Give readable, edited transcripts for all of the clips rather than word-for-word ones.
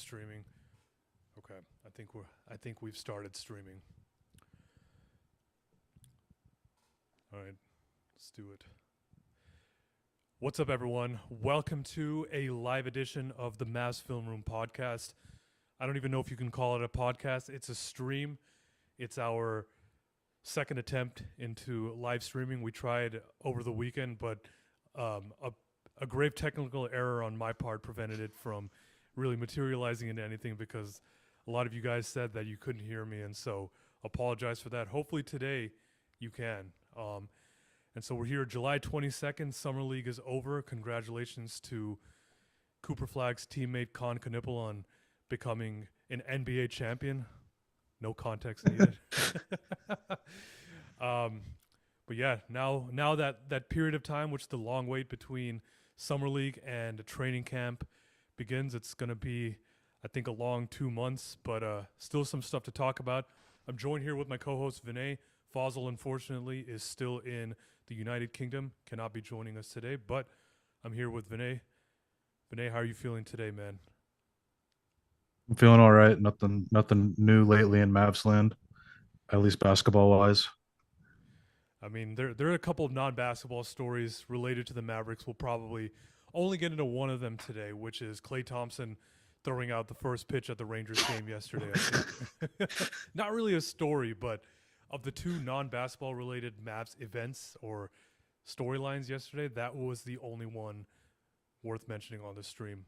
streaming. Okay, I think we've started streaming. All right, let's do it. What's up, everyone? Welcome to a live edition of the Mavs Film Room podcast. I don't even know if you can call it a podcast. It's a stream. It's our second attempt into live streaming. We tried over the weekend, but um, a, a grave technical error on my part prevented it from really materializing into anything because a lot of you guys said that you couldn't hear me, and so apologize for that. Hopefully today you can. And so we're here July 22nd. Summer League is over. Congratulations to Cooper Flag's teammate Con Knipple on becoming an NBA champion. No context needed. But yeah, now that period of time, which is the long wait between Summer League and training camp begins, it's going to be, I think, a long 2 months, but still some stuff to talk about. I'm joined here with my co-host Vinay. Fazal, unfortunately, is still in the United Kingdom, cannot be joining us today, but I'm here with Vinay. Vinay, how are you feeling today, man? I'm feeling all right. Nothing new lately in Mavs land, at least basketball wise. I mean, there are a couple of non-basketball stories related to the Mavericks. We'll probably only get into one of them today, which is Klay Thompson throwing out the first pitch at the Rangers game yesterday. I think. Not really a story, but of the two non-basketball related Mavs events or storylines yesterday, that was the only one worth mentioning on the stream.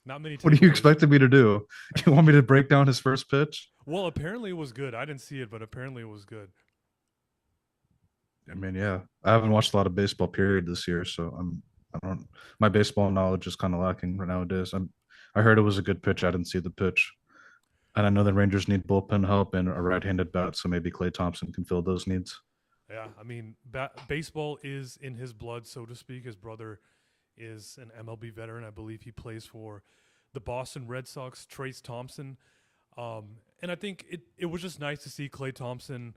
Not many What do you takeaways. expected me to do? You want me to break down his first pitch? Well, apparently it was good. I didn't see it, but apparently it was good. I mean, yeah, I haven't watched a lot of baseball period this year, so I don't. My baseball knowledge is kind of lacking right nowadays. I heard it was a good pitch. I didn't see the pitch, and I know the Rangers need bullpen help and a right-handed bat, so maybe Klay Thompson can fill those needs. Yeah, I mean, baseball is in his blood, so to speak. His brother is an MLB veteran. I believe he plays for the Boston Red Sox, Trace Thompson. And I think it was just nice to see Klay Thompson,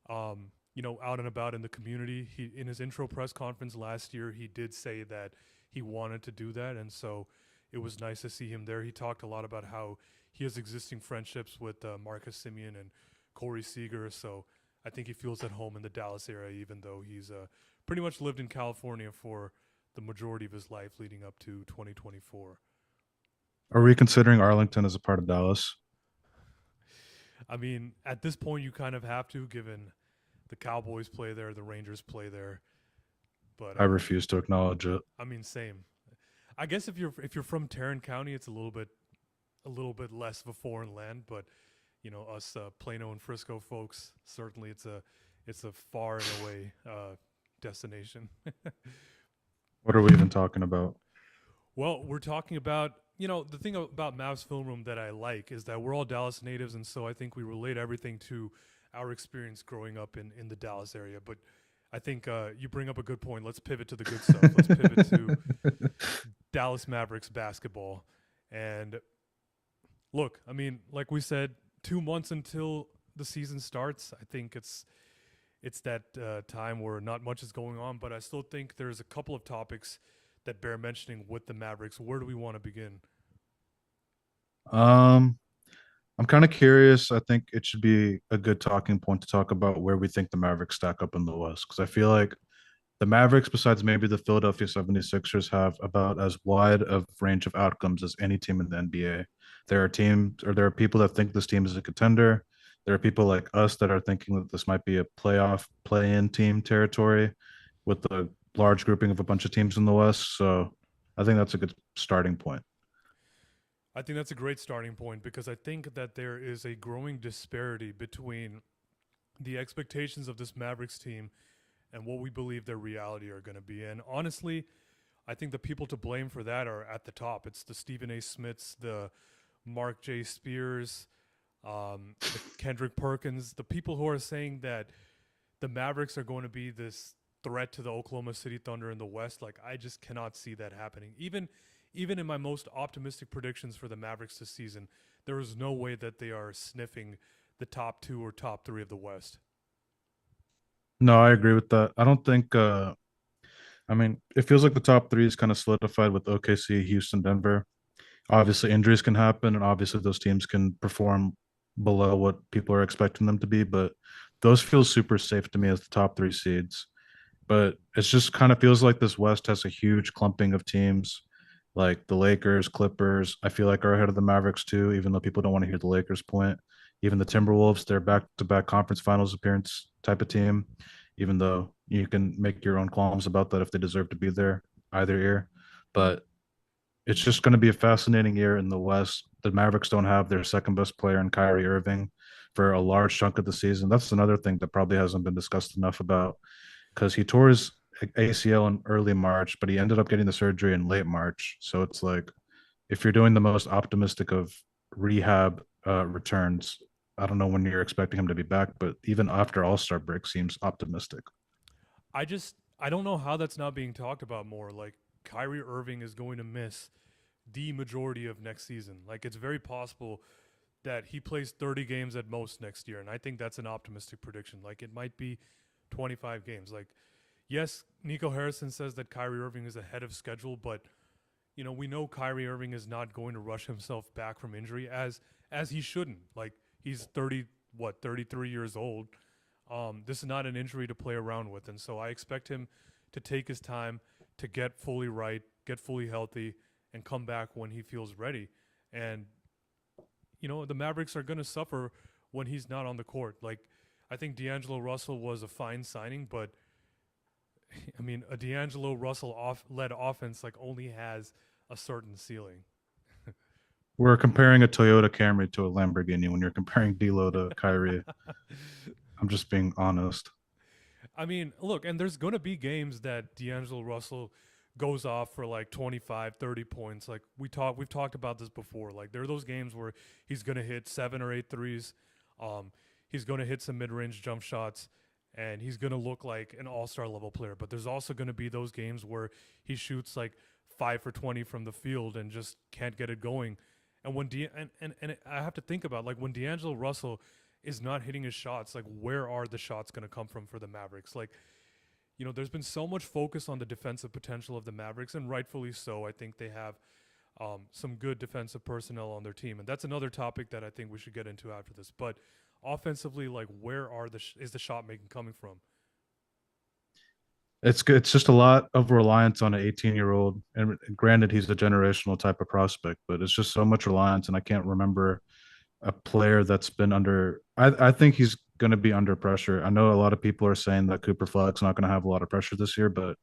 out and about in the community. He in his intro press conference last year, he did say that he wanted to do that, and so it was nice to see him there. He talked a lot about how he has existing friendships with Marcus Simeon and Corey Seager, so I think he feels at home in the Dallas area, even though he's pretty much lived in California for the majority of his life leading up to 2024. Are we considering Arlington as a part of Dallas? I mean, at this point, you kind of have to, given the Cowboys play there, the Rangers play there. But I refuse to acknowledge it. I mean, same. I guess if you're from Tarrant County, it's a little bit less of a foreign land. But us Plano and Frisco folks, certainly it's a far and away destination. What are we even talking about? Well, we're talking about, the thing about Mavs Film Room that I like is that we're all Dallas natives, and so I think we relate everything to our experience growing up in the Dallas area. But I think you bring up a good point. Let's pivot to the good stuff. Let's pivot to Dallas Mavericks basketball. And look, I mean, like we said, 2 months until the season starts. I think it's that time where not much is going on, but I still think there's a couple of topics that bear mentioning with the Mavericks. Where do we want to begin? Um, I'm kind of curious. I think it should be a good talking point to talk about where we think the Mavericks stack up in the West. Because I feel like the Mavericks, besides maybe the Philadelphia 76ers, have about as wide of range of outcomes as any team in the NBA. There are people that think this team is a contender. There are people like us that are thinking that this might be a playoff play-in team territory with a large grouping of a bunch of teams in the West. So I think that's a good starting point. I think that's a great starting point because I think that there is a growing disparity between the expectations of this Mavericks team and what we believe their reality are going to be. And honestly, I think the people to blame for that are at the top. It's the Stephen A. Smiths, the Mark J. Spears, the Kendrick Perkins, the people who are saying that the Mavericks are going to be this threat to the Oklahoma City Thunder in the West. Like, I just cannot see that happening. Even in my most optimistic predictions for the Mavericks this season, there is no way that they are sniffing the top two or top three of the West. No, I agree with that. I don't think I mean, it feels like the top three is kind of solidified with OKC, Houston, Denver. Obviously, injuries can happen, and obviously those teams can perform below what people are expecting them to be. But those feel super safe to me as the top three seeds. But it's just kind of feels like this West has a huge clumping of teams, like the Lakers, Clippers. I feel like are ahead of the Mavericks too, even though people don't want to hear the Lakers point. Even the Timberwolves, they're back-to-back conference finals appearance type of team, even though you can make your own qualms about that if they deserve to be there either year. But it's just going to be a fascinating year in the West. The Mavericks don't have their second best player in Kyrie Irving for a large chunk of the season. That's another thing that probably hasn't been discussed enough about because he tore his ACL in early March, but he ended up getting the surgery in late March. So it's like if you're doing the most optimistic of rehab returns, I don't know when you're expecting him to be back, but even after All Star break seems optimistic. I don't know how that's not being talked about more. Like Kyrie Irving is going to miss the majority of next season. Like it's very possible that he plays 30 games at most next year, and I think that's an optimistic prediction. Like it might be 25 games. Like yes, Nico Harrison says that Kyrie Irving is ahead of schedule, but we know Kyrie Irving is not going to rush himself back from injury as he shouldn't. Like he's 33 years old. This is not an injury to play around with, and so I expect him to take his time to get fully right, get fully healthy, and come back when he feels ready. And the Mavericks are going to suffer when he's not on the court. Like I think D'Angelo Russell was a fine signing, but I mean a D'Angelo Russell led offense like only has a certain ceiling. We're comparing a Toyota Camry to a Lamborghini when you're comparing D'Lo to Kyrie. I'm just being honest. I mean, look, and there's going to be games that D'Angelo Russell goes off for like 25, 30 points. Like we've talked about this before. Like there are those games where he's going to hit 7 or 8 threes. Um he's going to hit some mid-range jump shots and he's going to look like an all-star level player. But there's also going to be those games where he shoots like 5 for 20 from the field and just can't get it going. And and I have to think about like when D'Angelo Russell is not hitting his shots, like where are the shots going to come from for the Mavericks? Like, there's been so much focus on the defensive potential of the Mavericks, and rightfully so. I think they have some good defensive personnel on their team, and that's another topic that I think we should get into after this. But offensively, like where are is the shot making coming from? It's good. It's just a lot of reliance on an 18-year-old. And granted, he's a generational type of prospect, but it's just so much reliance. And I can't remember a player that's been under. I think he's going to be under pressure. I know a lot of people are saying that Cooper Flagg's not going to have a lot of pressure this year, but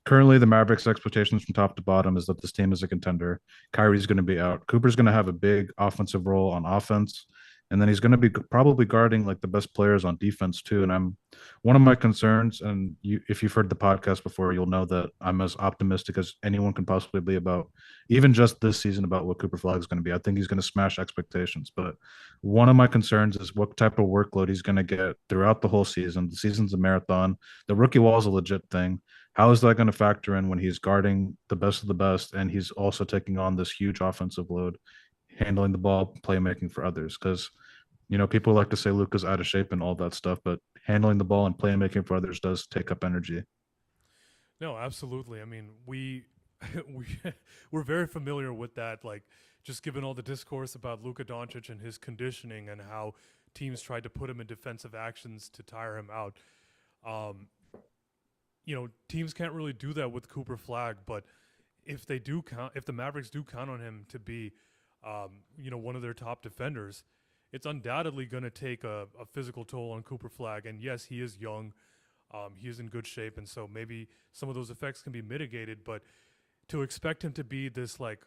currently the Mavericks' expectations from top to bottom is that this team is a contender. Kyrie's going to be out. Cooper's going to have a big offensive role on offense, and then he's going to be probably guarding like the best players on defense too. And I'm one of my concerns, and if you've heard the podcast before, you'll know that I'm as optimistic as anyone can possibly be about even just this season about what Cooper Flag is going to be. I think he's going to smash expectations, but one of my concerns is what type of workload he's going to get throughout the whole season. The season's a marathon. The rookie wall is a legit thing. How is that going to factor in when he's guarding the best of the best and he's also taking on this huge offensive load, handling the ball, playmaking for others? Because people like to say Luka's out of shape and all that stuff, but handling the ball and playmaking for others does take up energy. No, absolutely. I mean, we we're very familiar with that. Like, just given all the discourse about Luka Doncic and his conditioning and how teams tried to put him in defensive actions to tire him out. Um, Teams can't really do that with Cooper Flag, but if the Mavericks do count on him to be, one of their top defenders, it's undoubtedly going to take a physical toll on Cooper Flag. And yes, he is young, he is in good shape, and so maybe some of those effects can be mitigated. But to expect him to be this like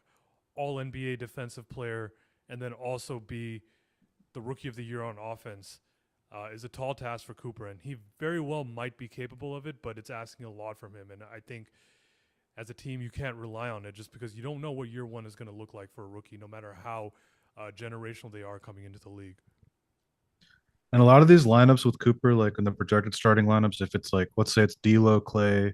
all NBA defensive player and then also be the rookie of the year on offense is a tall task for Cooper, and he very well might be capable of it, but it's asking a lot from him. And I think as a team, you can't rely on it just because you don't know what year one is going to look like for a rookie, no matter how generational they are coming into the league. And a lot of these lineups with Cooper, like in the projected starting lineups, if it's like, let's say it's D'Lo, Clay,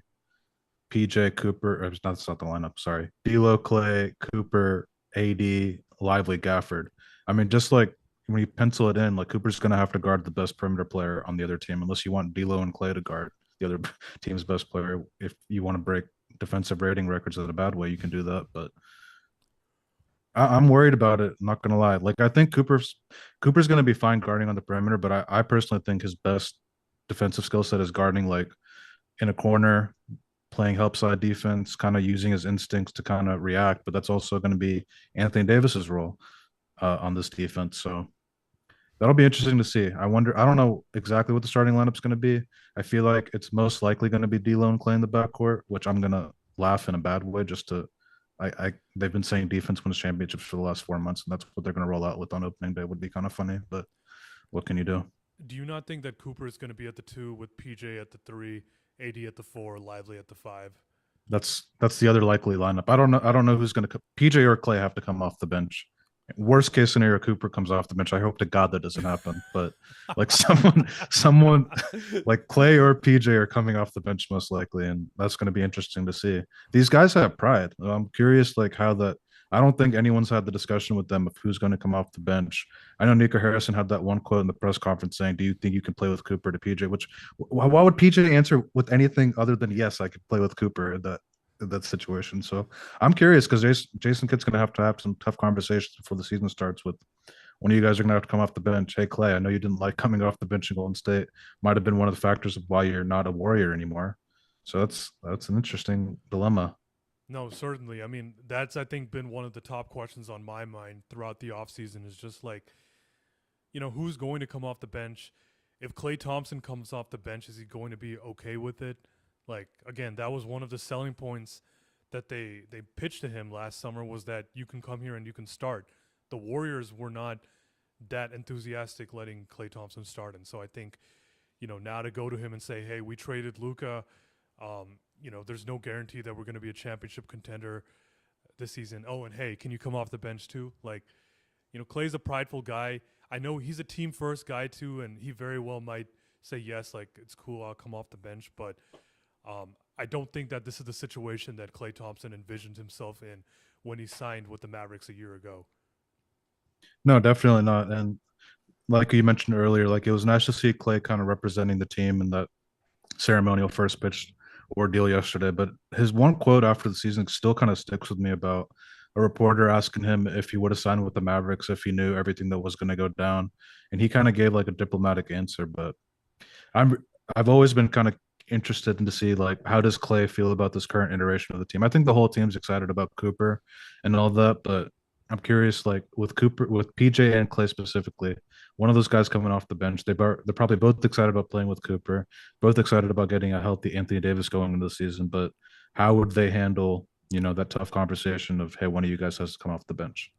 PJ Cooper, or it's not, that's not the lineup, sorry. D'Lo, Clay, Cooper, AD, Lively, Gafford. I mean, just like when you pencil it in, like Cooper's going to have to guard the best perimeter player on the other team, unless you want D'Lo and Clay to guard the other team's best player. If you want to break defensive rating records in a bad way, you can do that. But I'm worried about it. I'm not gonna lie. Like I think Cooper's gonna be fine guarding on the perimeter, but I personally think his best defensive skill set is guarding like in a corner, playing help side defense, kind of using his instincts to kind of react. But that's also going to be Anthony Davis's role on this defense. So that'll be interesting to see. I wonder. I don't know exactly what the starting lineup's going to be. I feel like it's most likely going to be D'Lo and Clay in the backcourt, which I'm going to laugh in a bad way. Just to, they've been saying defense wins championships for the last 4 months, and that's what they're going to roll out with on opening day. Would be kind of funny, but what can you do? Do you not think that Cooper is going to be at the two with PJ at the three, AD at the four, Lively at the five? That's the other likely lineup. I don't know. I don't know who's going to. PJ or Clay have to come off the bench. Worst case scenario, Cooper comes off the bench. I hope to God that doesn't happen. But like someone like Clay or PJ are coming off the bench most likely, and that's going to be interesting to see. These guys have pride. I'm curious, like how that. I don't think anyone's had the discussion with them of who's going to come off the bench. I know Nico Harrison had that one quote in the press conference saying, "Do you think you can play with Cooper?" To PJ, which why would PJ answer with anything other than yes, I could play with Cooper in that situation. So I'm curious because Jason Kidd's going to have some tough conversations before the season starts with one of you guys are going to have to come off the bench. Hey, Clay, I know you didn't like coming off the bench in Golden State. Might have been one of the factors of why you're not a Warrior anymore. So that's an interesting dilemma. No, certainly. I mean, that's I think been one of the top questions on my mind throughout the offseason is just like, who's going to come off the bench? If Klay Thompson comes off the bench, is he going to be okay with it? Like again, that was one of the selling points that they pitched to him last summer was that you can come here and you can start. The Warriors were not that enthusiastic letting Klay Thompson start, and so I think now to go to him and say, hey, we traded Luca. There's no guarantee that we're going to be a championship contender this season. Oh, and hey, can you come off the bench too? Like, Clay's a prideful guy. I know he's a team first guy too, and he very well might say yes, like it's cool, I'll come off the bench. But I don't think that this is the situation that Klay Thompson envisioned himself in when he signed with the Mavericks a year ago. No, definitely not. And like you mentioned earlier, like it was nice to see Clay kind of representing the team in that ceremonial first pitch ordeal yesterday. But his one quote after the season still kind of sticks with me about a reporter asking him if he would have signed with the Mavericks if he knew everything that was going to go down, and he kind of gave like a diplomatic answer. But I'm I've always been kind of interested in to see like how does Clay feel about this current iteration of the team. I think the whole team's excited about Cooper and all that, but I'm curious like with Cooper, with PJ and Clay specifically, one of those guys coming off the bench, they're probably both excited about playing with Cooper, both excited about getting a healthy Anthony Davis going into the season, but how would they handle, that tough conversation of, hey, one of you guys has to come off the bench?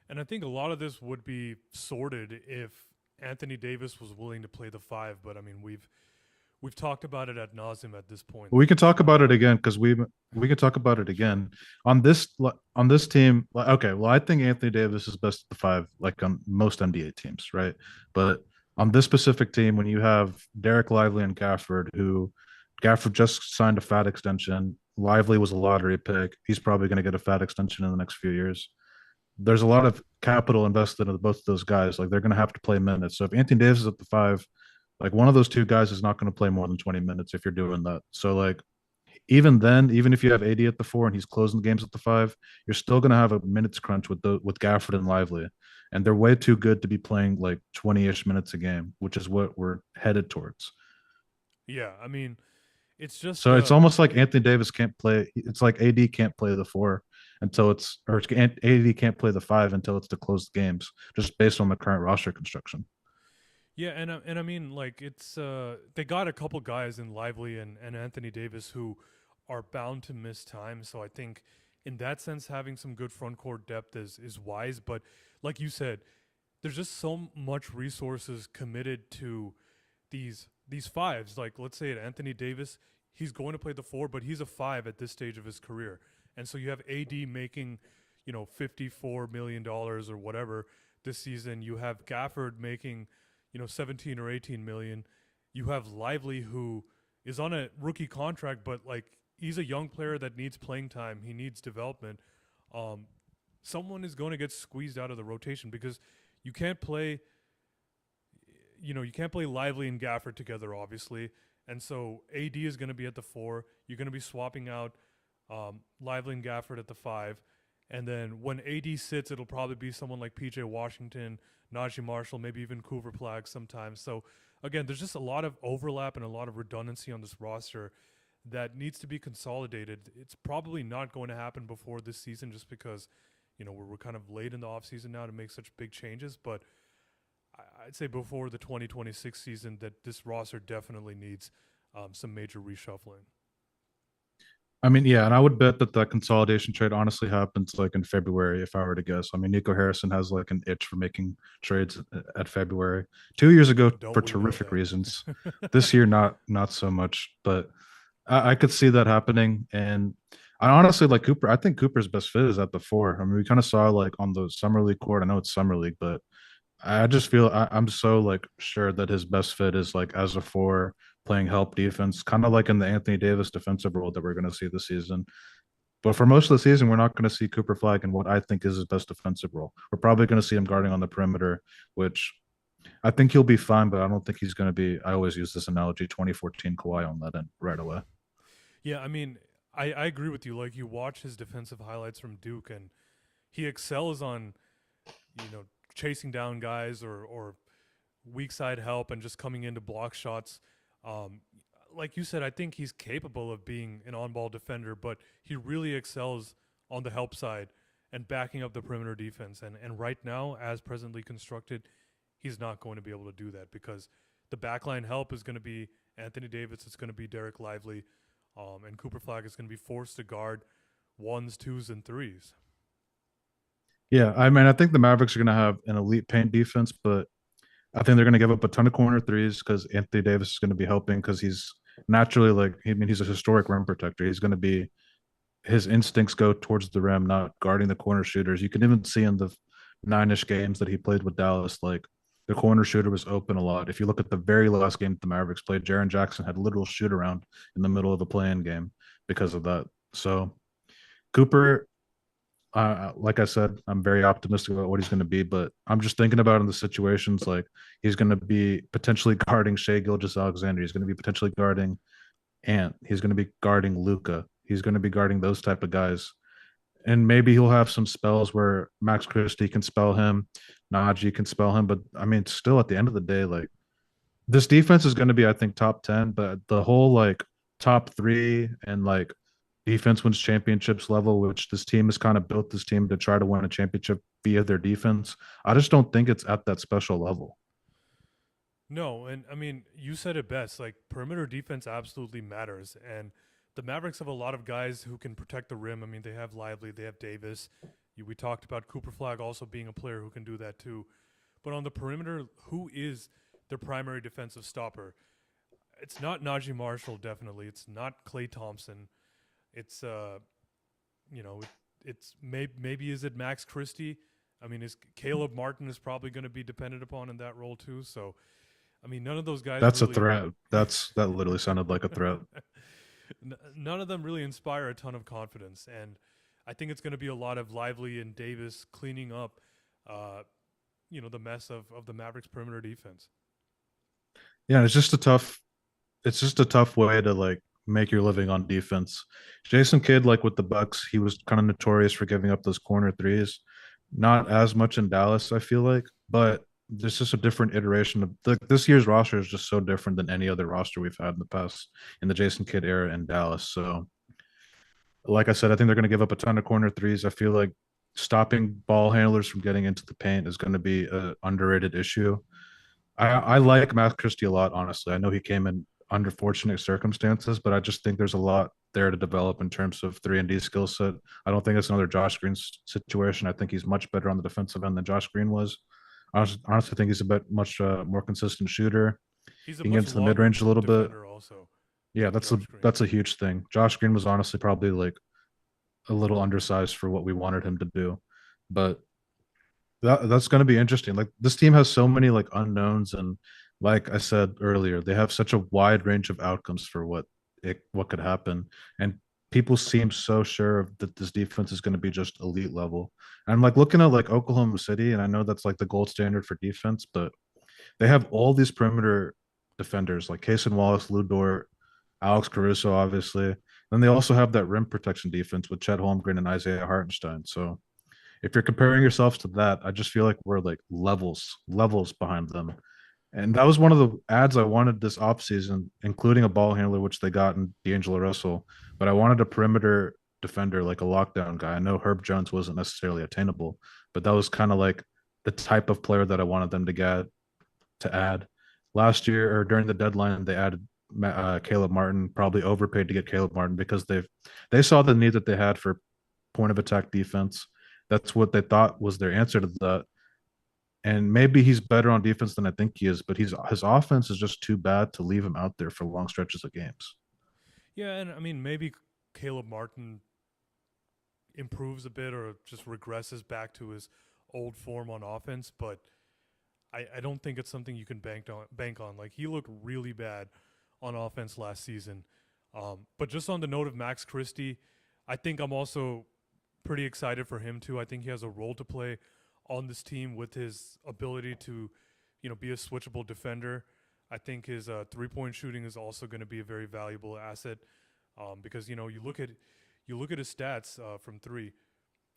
And I think a lot of this would be sorted if Anthony Davis was willing to play the five. But I mean, we've talked about it ad nauseum at this point. We Like can it's talk not. about it again because we can talk about it again on this team. Okay, well, I think Anthony Davis is best at the five, like on most NBA teams, right? But on this specific team, when you have Derek Lively and Gafford, who Gafford just signed a fat extension, Lively was a lottery pick. He's probably going to get a fat extension in the next few years. There's a lot of capital invested in both of those guys. Like they're going to have to play minutes. So if Anthony Davis is at the five, like one of those two guys is not going to play more than 20 minutes if you're doing that. So like even then, even if you have AD at the four and he's closing the games at the five, you're still going to have a minutes crunch with Gafford and Lively, and they're way too good to be playing like 20-ish minutes a game, which is what we're headed towards. Yeah, I mean, it's just So it's almost like Anthony Davis can't play. It's like AD can't play the four until AD can't play the five until it's to close the games, just based on the current roster construction. yeah, and I mean, like it's they got a couple guys in Lively and Anthony Davis who are bound to miss time. So I think in that sense, having some good front court depth is wise. But like you said, there's just so much resources committed to these fives. Like let's say it, Anthony Davis, he's going to play the four, but he's a five at this stage of his career. And so you have AD making, $54 million or whatever this season. You have Gafford making, 17 or 18 million. You have Lively who is on a rookie contract, but like he's a young player that needs playing time. He needs development. Um, Someone is going to get squeezed out of the rotation because you can't play you can't play Lively and Gafford together, obviously. And so AD is going to be at the four. You're going to be swapping out Lively and Gafford at the five. And then when AD sits, it'll probably be someone like PJ Washington, Najee Marshall, maybe even Cooper Flag sometimes. So again, there's just a lot of overlap and a lot of redundancy on this roster that needs to be consolidated. It's probably not going to happen before this season just because, we're kind of late in the offseason now to make such big changes. But I'd say before the 2026 season that this roster definitely needs some major reshuffling. I mean, yeah, and I would bet that that consolidation trade honestly happens like in February, if I were to guess. I mean, Nico Harrison has like an itch for making trades at February. 2 years ago, Don't for we know terrific reasons. that? This year, not so much, but I could see that happening. And I honestly like Cooper. I think Cooper's best fit is at the four. I mean, we kind of saw like on the summer league court. I know it's summer league, but I just feel I'm so like sure that his best fit is like as a four playing help defense, kind of like in the Anthony Davis defensive role that we're going to see this season. But for most of the season, we're not going to see Cooper Flag in what I think is his best defensive role. We're probably going to see him guarding on the perimeter, which I think he'll be fine, but I don't think he's going to be. I always use this analogy 2014 Kawhi on that end right away. Yeah, I mean, I agree with you. Like, you watch his defensive highlights from Duke, and he excels on, chasing down guys or weak side help and just coming in to block shots. Um, like you said, I think he's capable of being an on ball defender, but he really excels on the help side and backing up the perimeter defense. And right now, as presently constructed, he's not going to be able to do that because the backline help is going to be Anthony Davis, it's going to be Derek Lively, and Cooper Flag is going to be forced to guard ones, twos, and threes. Yeah, I mean, I think the Mavericks are going to have an elite paint defense, but I think they're going to give up a ton of corner threes because Anthony Davis is going to be helping because he's naturally like, I mean, he's a historic rim protector. He's going to be his instincts go towards the rim, not guarding the corner shooters. You can even see in the nine-ish games that he played with Dallas, like the corner shooter was open a lot. If you look at the very last game that the Mavericks played, Jaren Jackson had a literal shoot around in the middle of the playing game because of that. So Cooper, like I said, I'm very optimistic about what he's going to be, but I'm just thinking about in the situations like he's going to be potentially guarding Shea Gilgeous-Alexander. He's going to be potentially guarding Ant. He's going to be guarding Luca. He's going to be guarding those type of guys. And maybe he'll have some spells where Max Christie can spell him, Najee can spell him. But I mean, still at the end of the day, like this defense is going to be, I think, top 10, but the whole like top three and like defense wins championships level, which this team has kind of built this team to try to win a championship via their defense. I just don't think it's at that special level. No, and I mean, you said it best. Like, perimeter defense absolutely matters. And the Mavericks have a lot of guys who can protect the rim. I mean, they have Lively, they have Davis. We talked about Cooper Flag also being a player who can do that too. But on the perimeter, who is their primary defensive stopper? It's not Najee Marshall, definitely. It's not Clay Thompson. It's you know, it, it's maybe is it Max Christie? I mean, is Caleb Martin is probably going to be dependent upon in that role too. So, I mean, none of those guys That's a really. threat. That literally sounded like a threat. None of them really inspire a ton of confidence, and I think it's going to be a lot of Lively and Davis cleaning up, uh, the mess of the Mavericks perimeter defense. Yeah, it's just a tough way to like make your living on defense. Jason Kidd, like with the Bucks, he was kind of notorious for giving up those corner threes. Not as much in Dallas, I feel like, but there's just a different iteration of this year's roster is just so different than any other roster we've had in the past in the Jason Kidd era in Dallas. So, like I said, I think they're going to give up a ton of corner threes. I feel like stopping ball handlers from getting into the paint is going to be an underrated issue. I like Matt Christie a lot, honestly. I know he came in under fortunate circumstances, but I just think there's a lot there to develop in terms of 3-and-D skill set. I don't think it's another Josh Green situation. I think he's much better on the defensive end than Josh Green was. I honestly think he's a bit much more consistent shooter. He's a He can get much into the mid range a longer little bit. defender also Yeah, than Josh Green. that's a huge thing. Josh Green was honestly probably like a little undersized for what we wanted him to do, but that's going to be interesting. Like this team has so many like unknowns, and like I said earlier, they have such a wide range of outcomes for what could happen. And people seem so sure that this defense is going to be just elite level. And I'm like looking at like Oklahoma City, and I know that's like the gold standard for defense, but they have all these perimeter defenders like Cason Wallace, Lou Dort, Alex Caruso, obviously. Then they also have that rim protection defense with Chet Holmgren and Isaiah Hartenstein. So if you're comparing yourselves to that, I just feel like we're like levels behind them. And that was one of the ads I wanted this offseason, including a ball handler, which they got in D'Angelo Russell. But I wanted a perimeter defender, like a lockdown guy. I know Herb Jones wasn't necessarily attainable, but that was kind of like the type of player that I wanted them to add. Last year or during the deadline, they added Caleb Martin, probably overpaid to get Caleb Martin because they saw the need that they had for point of attack defense. That's what they thought was their answer to that. And maybe he's better on defense than I think he is, but his offense is just too bad to leave him out there for long stretches of games. Yeah, and I mean maybe Caleb Martin improves a bit or just regresses back to his old form on offense, but I don't think it's something you can bank on. Like he looked really bad on offense last season. But just on the note of Max Christie, I think I'm also pretty excited for him too. I think he has a role to play on this team with his ability to, be a switchable defender. I think his 3-point shooting is also going to be a very valuable asset because you look at his stats from three.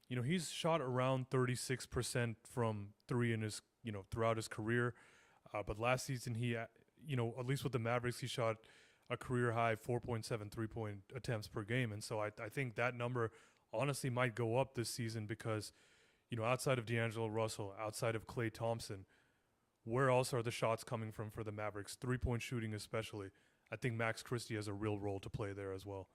He's shot around 36% from three in his throughout his career. But last season at least with the Mavericks, he shot a career high 4.7 3-point attempts per game, and so I think that number honestly might go up this season because outside of D'Angelo Russell, outside of Klay Thompson, where else are the shots coming from for the Mavericks? 3-point shooting especially. I think Max Christie has a real role to play there as well.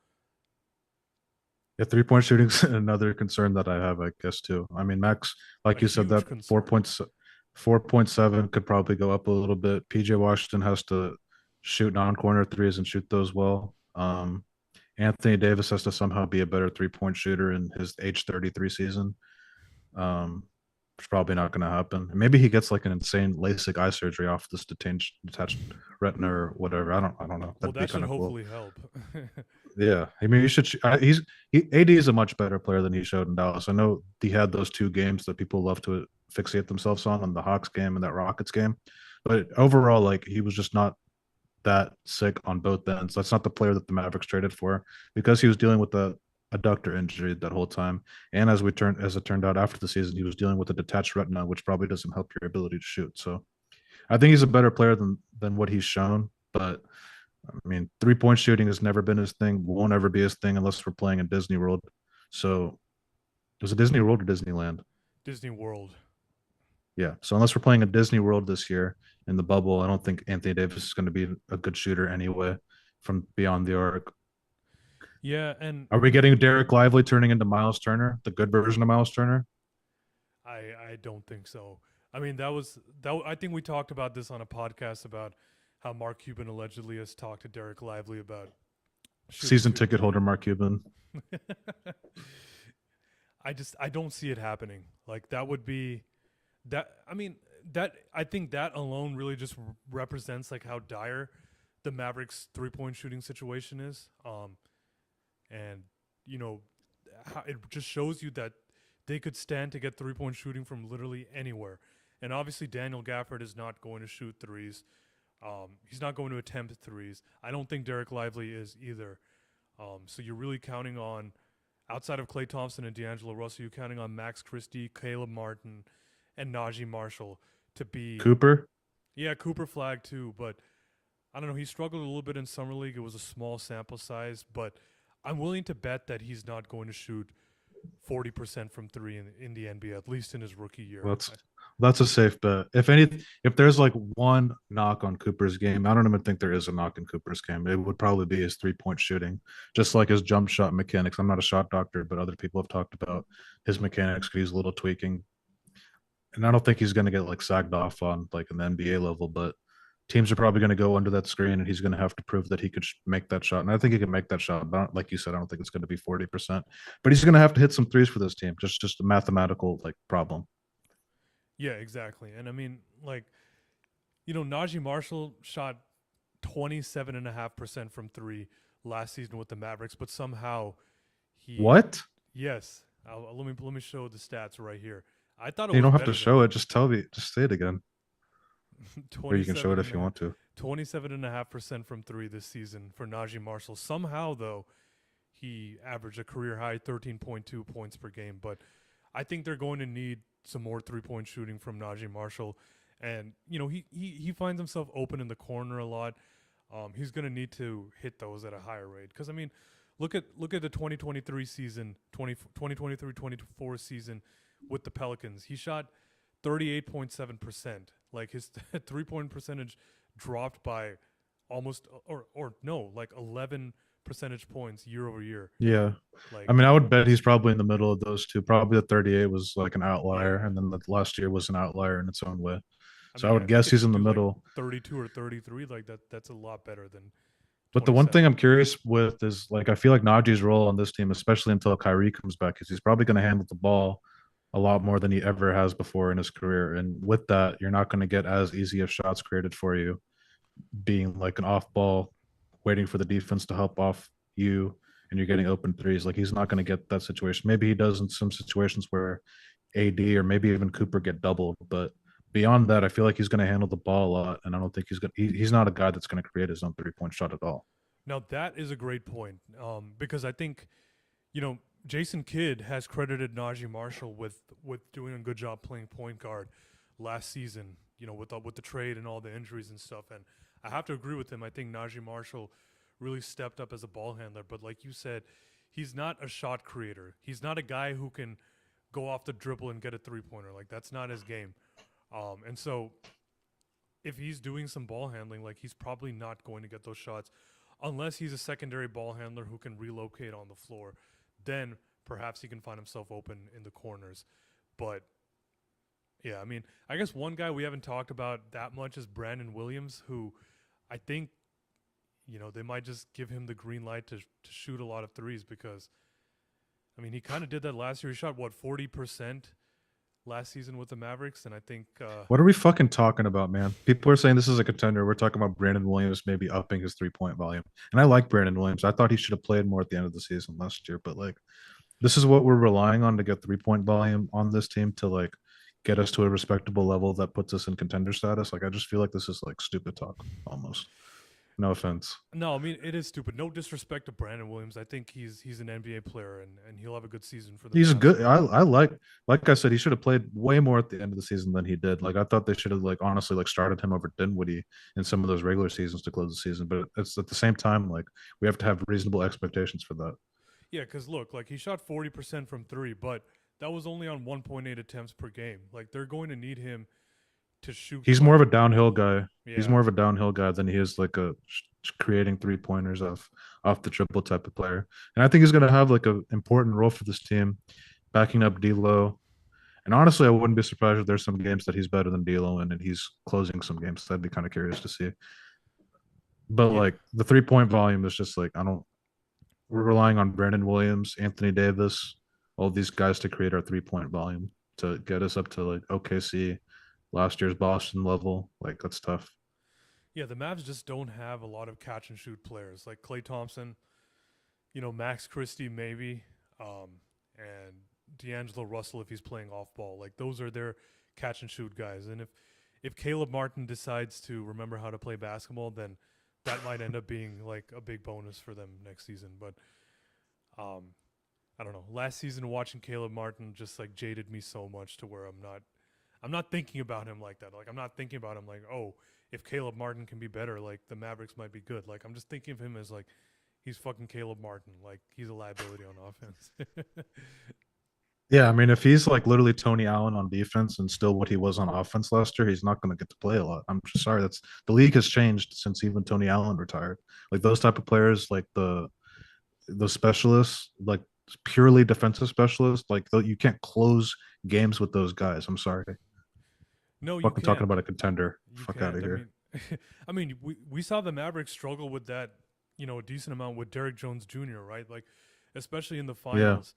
Yeah, 3-point shooting's another concern that I have, I guess, too. I mean, Max, A like you said, huge that concern. 4.7 could probably go up a little bit. PJ Washington has to shoot non-corner threes and shoot those well. Anthony Davis has to somehow be a better 3-point shooter in his age 33 season. Um, it's probably not going to happen. Maybe he gets like an insane LASIK eye surgery off this detached retina or whatever. I don't know. Well, That'd be that should kind of cool. hopefully help. Yeah, I mean, you should. AD is a much better player than he showed in Dallas. I know he had those two games that people love to fixate themselves on the Hawks game and that Rockets game, but overall, like he was just not that sick on both ends. That's not the player that the Mavericks traded for because he was dealing with a adductor injury that whole time. And as it turned out after the season, he was dealing with a detached retina, which probably doesn't help your ability to shoot. So I think he's a better player than what he's shown, but I mean, 3-point shooting has never been his thing, won't ever be his thing unless we're playing in Disney World. So, was it Disney World or Disneyland? Disney World. Yeah. So, unless we're playing in Disney World this year in the bubble, I don't think Anthony Davis is going to be a good shooter anyway from beyond the arc. Yeah, and Are we getting Derek Lively turning into Miles Turner, the good version of Miles Turner? I don't think so. I mean, I think we talked about this on a podcast about how Mark Cuban allegedly has talked to Derek Lively about shooting Season two to ticket three. holder Mark Cuban. I don't see it happening. Like that would be that. I mean that I think that alone really just represents like how dire the Mavericks 3-point shooting situation is. And you know how it just shows you that they could stand to get 3-point shooting from literally anywhere. And obviously Daniel Gafford is not going to shoot threes. He's not going to attempt threes. I don't think Derek Lively is either. So you're really counting on, outside of Klay Thompson and D'Angelo Russell, you're counting on Max Christie, Caleb Martin, and Najee Marshall to be, Cooper? yeah, Cooper Flag too. But I don't know. He struggled a little bit in summer league. It was a small sample size, but I'm willing to bet that he's not going to shoot 40% from three in the NBA, at least in his rookie year. Well, that's a safe bet. If there's like one knock on Cooper's game, I don't even think there is a knock in Cooper's game. It would probably be his 3-point shooting, just like his jump shot mechanics. I'm not a shot doctor, but other people have talked about his mechanics. He's a little tweaking, and I don't think he's going to get like sagged off on like an NBA level. But teams are probably going to go under that screen, and he's going to have to prove that he could make that shot. And I think he can make that shot. But like you said, I don't think it's going to be 40%. But he's going to have to hit some threes for this team. Just a mathematical like problem. Yeah, exactly. And I mean, like, Najee Marshall shot 27.5% from three last season with the Mavericks, but somehow he, What? yes, let me show the stats right here. I thought it You was don't have to better than show it. that. Just tell me. Just say it again, or you can show 27 it and if a you half, want to. 27.5% from three this season for Najee Marshall. Somehow though, he averaged a career high 13.2 points per game. But I think they're going to need some more 3 point shooting from Najee Marshall. And, he finds himself open in the corner a lot. He's going to need to hit those at a higher rate. Because, I mean, look at the 2023 season, 2023-24 season with the Pelicans. He shot 38.7%. Like his 3 point percentage dropped by almost or no, like 11 percentage points year over year. Yeah. I Like mean, I would bet he's probably in the middle of those two. Probably the 38 was like an outlier, yeah, and then the last year was an outlier in its own way. I So mean I yeah, would if he guess could he's in the do like middle. 32 or 33, like that's a lot better than But the one thing 27. I'm curious with is like I feel like Najee's role on this team, especially until Kyrie comes back, is he's probably going to handle the ball a lot more than he ever has before in his career. And with that, you're not going to get as easy of shots created for you, being like an off ball, waiting for the defense to help off you, and you're getting open threes. Like he's not going to get that situation. Maybe he does in some situations where AD or maybe even Cooper get doubled, but beyond that, I feel like he's going to handle the ball a lot, and I don't think he's not a guy that's going to create his own 3 point shot at all. Now that is a great point, because I think you know Jason Kidd has credited Najee Marshall with doing a good job playing point guard last season. With the trade and all the injuries and stuff, and I have to agree with him. I think Najee Marshall really stepped up as a ball handler, but like you said, he's not a shot creator. He's not a guy who can go off the dribble and get a 3 pointer. Like that's not his game. And so if he's doing some ball handling, like he's probably not going to get those shots unless he's a secondary ball handler who can relocate on the floor. Then perhaps he can find himself open in the corners. But yeah, I mean, I guess one guy we haven't talked about that much is Brandon Williams, who I think they might just give him the green light to shoot a lot of threes because I mean he kind of did that last year. He shot what 40% last season with the Mavericks, and I think What are we fucking talking about, man? People are saying this is a contender. We're talking about Brandon Williams maybe upping his 3 point volume. And I like Brandon Williams. I thought he should have played more at the end of the season last year, but like this is what we're relying on to get 3 point volume on this team to like get us to a respectable level that puts us in contender status. Like I just feel like this is like stupid talk almost. No offense. no, I mean it is stupid. No disrespect to Brandon Williams. I think he's an NBA player and he'll have a good season for the He's Mavs. good. But I like I said, he should have played way more at the end of the season than he did. Like I thought they should have like honestly like started him over Dinwiddie in some of those regular seasons to close the season. But it's at the same time like we have to have reasonable expectations for that. yeah, because look, like he shot 40% from three, but that was only on 1.8 attempts per game. Like they're going to need him to shoot He's more like of a downhill guy. He's yeah, more of a downhill guy than he is like a creating 3 pointers off the triple type of player. And I think he's going to have like an important role for this team, backing up D'Lo. And honestly, I wouldn't be surprised if there's some games that he's better than D'Lo and he's closing some games. I'd be kind of curious to see. But yeah, like the 3 point volume is just like I don't. We're relying on Brandon Williams, Anthony Davis, all these guys to create our 3 point volume to get us up to like OKC, last year's Boston level. Like that's tough. yeah. The Mavs just don't have a lot of catch and shoot players like Klay Thompson, Max Christie maybe, and D'Angelo Russell if he's playing off ball. Like those are their catch and shoot guys. And if Caleb Martin decides to remember how to play basketball, then that might end up being like a big bonus for them next season. But um, I don't know. Last season, watching Caleb Martin just like jaded me so much to where I'm not thinking about him like that. Like I'm not thinking about him like, oh, if Caleb Martin can be better, like the Mavericks might be good. Like I'm just thinking of him as like he's fucking Caleb Martin. Like he's a liability on offense. Yeah, I mean, if he's like literally Tony Allen on defense and still what he was on offense last year, he's not going to get to play a lot. I'm just sorry. That's the league has changed since even Tony Allen retired. Like those type of players, like the specialists, like purely defensive specialists, like you can't close games with those guys. I'm sorry. No, you Fucking talking can't. about a contender. You Fuck out can't. of I here. mean, I mean, we saw the Mavericks struggle with that, a decent amount with Derrick Jones Jr. Right, like especially in the Yeah. finals.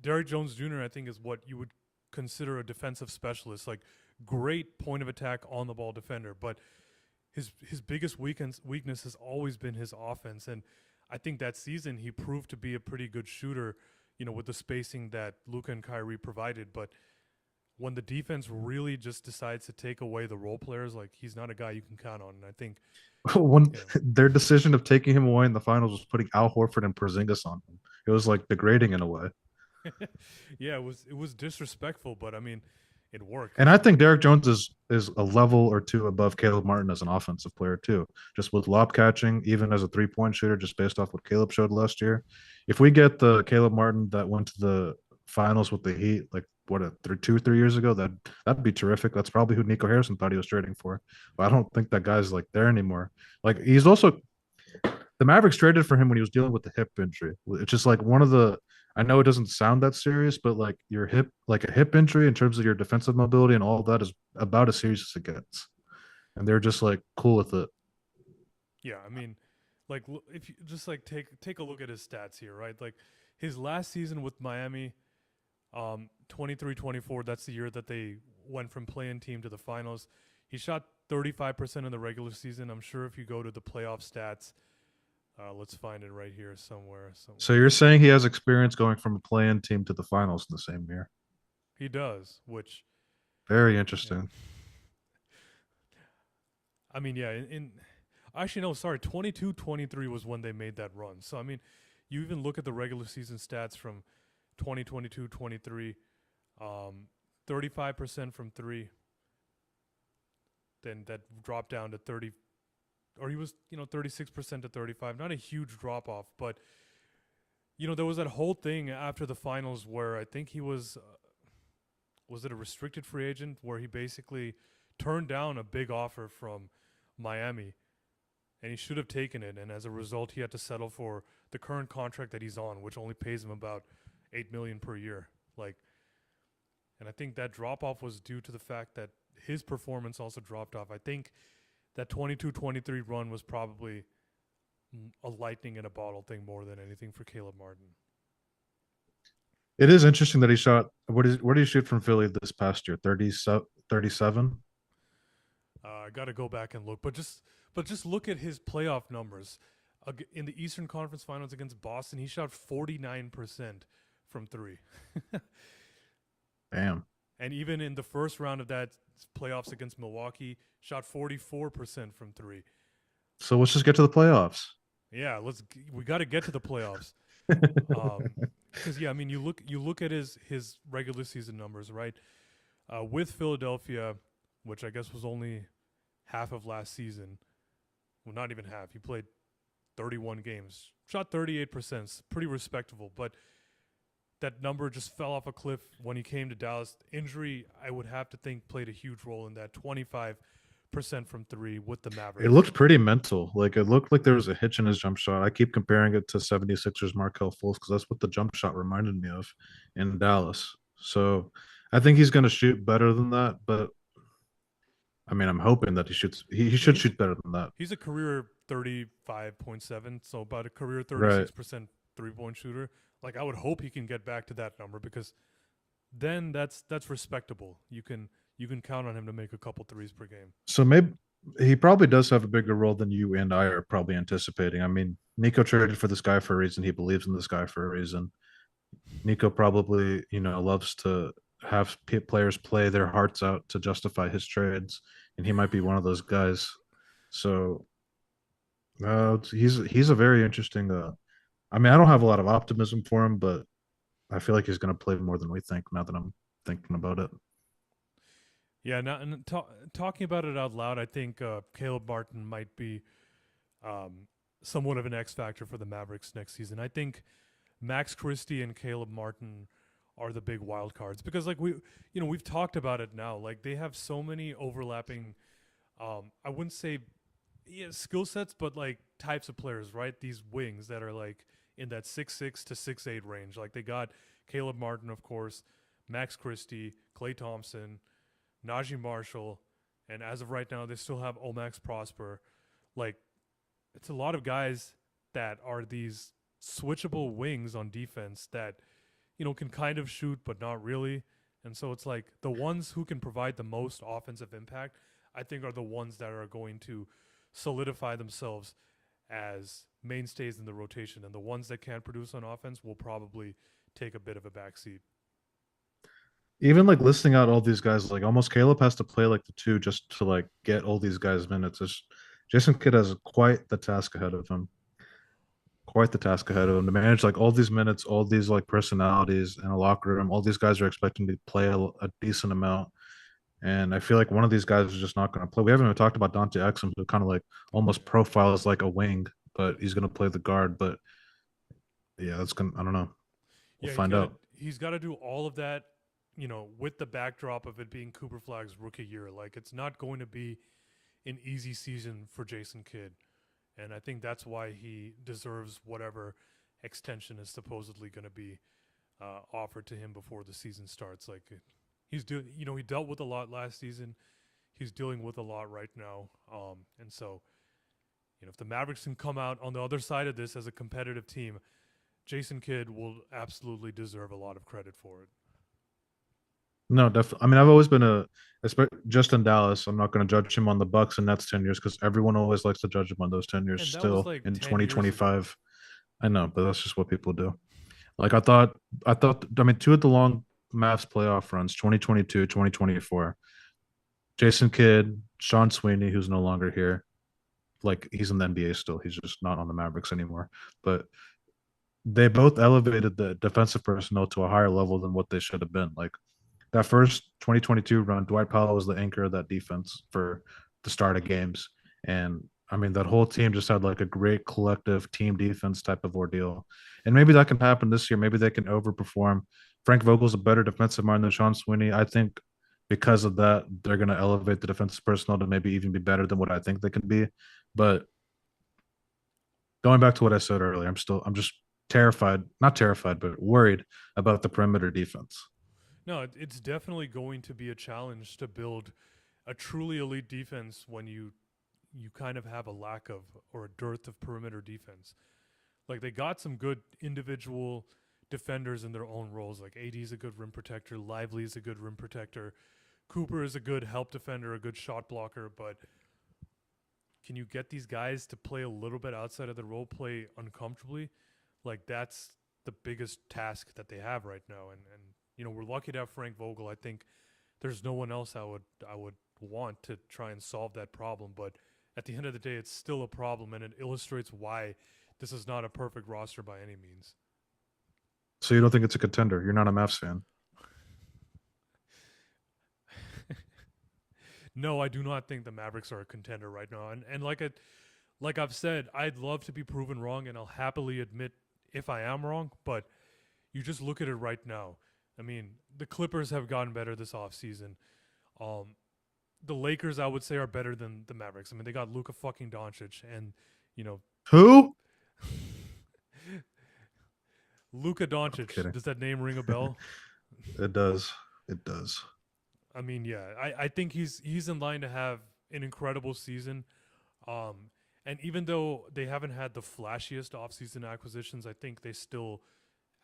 Derrick Jones Jr. I think is what you would consider a defensive specialist, like great point of attack on the ball defender, but his biggest weakness has always been his offense, and I think that season he proved to be a pretty good shooter, with the spacing that Luka and Kyrie provided, but when the defense really just decides to take away the role players, like he's not a guy you can count on. And I think when Yeah. their decision of taking him away in the finals was putting Al Horford and Porzingis on him. It was like degrading in a way. Yeah, it was disrespectful, but I mean, it worked And because I think Derek Jones is a level or two above Caleb Martin as an offensive player too, just with lob catching, even as a 3 point shooter, just based off what Caleb showed last year. If we get the Caleb Martin that went to the finals with the Heat, like what 3 years ago, that'd be terrific. That's probably who Nico Harrison thought he was trading for. But I don't think that guy's like there anymore. Like he's also the Mavericks traded for him when he was dealing with the hip injury. It's just like one of the. I know it doesn't sound that serious, but like your hip, like a hip injury in terms of your defensive mobility and all of that is about as serious as it gets. And they're just like cool with it. yeah, I mean, like if you just like take a look at his stats here, right? Like his last season with Miami, 23-24, that's the year that they went from play-in team to the finals. He shot 35% in the regular season. I'm sure if you go to the playoff stats, let's find it right here somewhere. So you're saying he has experience going from a play-in team to the finals in the same year? He does, which Very yeah. interesting. I mean, yeah, in actually no, sorry, 22-23 was when they made that run. So I mean, you even look at the regular season stats from 2022-23, 35% from 3, then that dropped down to 30, or he was, 36% to 35. Not a huge drop off, but there was that whole thing after the finals where I think he was it a restricted free agent where he basically turned down a big offer from Miami, and he should have taken it, and as a result he had to settle for the current contract that he's on, which only pays him about 8 million per year. Like, and I think that drop off was due to the fact that his performance also dropped off. I think that 22-23 run was probably a lightning in a bottle thing more than anything for Caleb Martin. It is interesting that he shot. What did he shoot from Philly this past year? 37. I got to go back and look, but just look at his playoff numbers. In the Eastern Conference Finals against Boston, he shot 49% from 3. Damn. And even in the first round of that playoffs against Milwaukee, shot 44% from 3. So let's just get to the playoffs. Yeah, we got to get to the playoffs. Because yeah, I mean, you look at his regular season numbers, right? With Philadelphia, which I guess was only half of last season. Well, not even half. He played 31 games, shot 38%, pretty respectable. But that number just fell off a cliff when he came to Dallas. Injury, I would have to think, played a huge role in that. 25% from 3 with the It Mavericks. looked pretty mental. Like it looked like there was a hitch in his jump shot. I keep comparing it to 76ers Markel Fultz because that's what the jump shot reminded me of in Dallas. So I think he's going to shoot better than that. But I mean, I'm hoping that he shoots. He Yeah, should shoot better than that. he's a career 35.7, so about a career Right. 36% 3-point shooter. Like I would hope he can get back to that number because then that's respectable. You can count on him to make a couple threes per game. So maybe he probably does have a bigger role than you and I are probably anticipating. I mean, Nico traded for this guy for a reason. He believes in this guy for a reason. Nico probably, loves to have players play their hearts out to justify his trades, and he might be one of those guys. So he's a very interesting. I mean, I don't have a lot of optimism for him, but I feel like he's going to play more than we think. Now that I'm thinking about it, Yeah, now and talking about it out loud, I think Caleb Martin might be somewhat of an X factor for the Mavericks next season. I think Max Christie and Caleb Martin are the big wild cards because like we've talked about it now. Like they have so many overlapping I wouldn't say skill sets, but like types of players, right? These wings that are like in that 6'6" to 6'8" range. Like they got Caleb Martin, of course, Max Christie, Clay Thompson, Najee Marshall, and as of right now, they still have Omax Prosper. Like it's a lot of guys that are these switchable wings on defense that can kind of shoot but not really. And so it's like the ones who can provide the most offensive impact, I think, are the ones that are going to solidify themselves as mainstays in the rotation. And the ones that can't produce on offense will probably take a bit of a backseat. even like listing out all these guys, like almost Caleb has to play like the two just to like get all these guys minutes. Jason Kidd has quite the task ahead of him. Quite the task ahead of him to manage like all these minutes, all these like personalities in a locker room. All these guys are expecting to play a decent amount. And I feel like one of these guys is just not going to play. We haven't even talked about Dante Exum, who kind of like almost Yeah. profiles like a wing, but he's going to play the guard. But yeah, it's going to, I don't know. We'll Yeah, find out. he's got to do all of that, with the backdrop of it being Cooper Flag's rookie year. Like it's not going to be an easy season for Jason Kidd, and I think that's why he deserves whatever extension is supposedly going to be offered to him before the season starts. Like he's doing, he dealt with a lot last season. He's dealing with a lot right now, and so if the Mavericks can come out on the other side of this as a competitive team, Jason Kidd will absolutely deserve a lot of credit for it. No, definitely. I mean, I've always been just in Dallas. I'm not going to judge him on the Bucks and Nets tenures because everyone always likes to judge him on those tenures. And that was Still like in 10 years ago. 2025, I know, but that's just what people do. Like I mean, two of the long Mavs playoff runs, 2022, 2024. Jason Kidd, Sean Sweeney, who's no longer here. Like he's in the NBA still. He's just not on the Mavericks anymore. But they both elevated the defensive personnel to a higher level than what they should have been. Like that first 2022 run, Dwight Powell was the anchor of that defense for the start of games. And I mean, that whole team just had like a great collective team defense type of ordeal. And maybe that can happen this year. Maybe they can overperform. Frank Vogel's a better defensive mind than Sean Sweeney. I think because of that, they're going to elevate the defensive personnel to maybe even be better than what I think they can be. But going back to what I said earlier, I'm just terrified, not terrified, but worried about the perimeter defense. No, it's definitely going to be a challenge to build a truly elite defense when you kind of have a lack of or a dearth of perimeter defense. Like they got some good individual defenders in their own roles. Like AD is a good rim protector, Lively is a good rim protector, Cooper is a good help defender, a good shot blocker, but can you get these guys to play a little bit outside of the role play uncomfortably? Like that's the biggest task that they have right now. And we're lucky to have Frank Vogel. I think there's no one else I would want to try and solve that problem. But at the end of the day, it's still a problem, and it illustrates why this is not a perfect roster by any means. So you don't think it's a contender? You're not a Mavs fan. No, I do not think the Mavericks are a contender right now. And like I've said, I'd love to be proven wrong, and I'll happily admit if I am wrong. But you just look at it right now. I mean, the Clippers have gotten better this offseason. Um, the Lakers, I would say, are better than the Mavericks. I mean, they got Luka fucking Doncic, and you know, Who? Luka I'm Doncic. kidding. Does that name ring a bell? It does. It does. I mean, yeah, I think he's in line to have an incredible season. Um, and even though they haven't had the flashiest offseason acquisitions, I think they still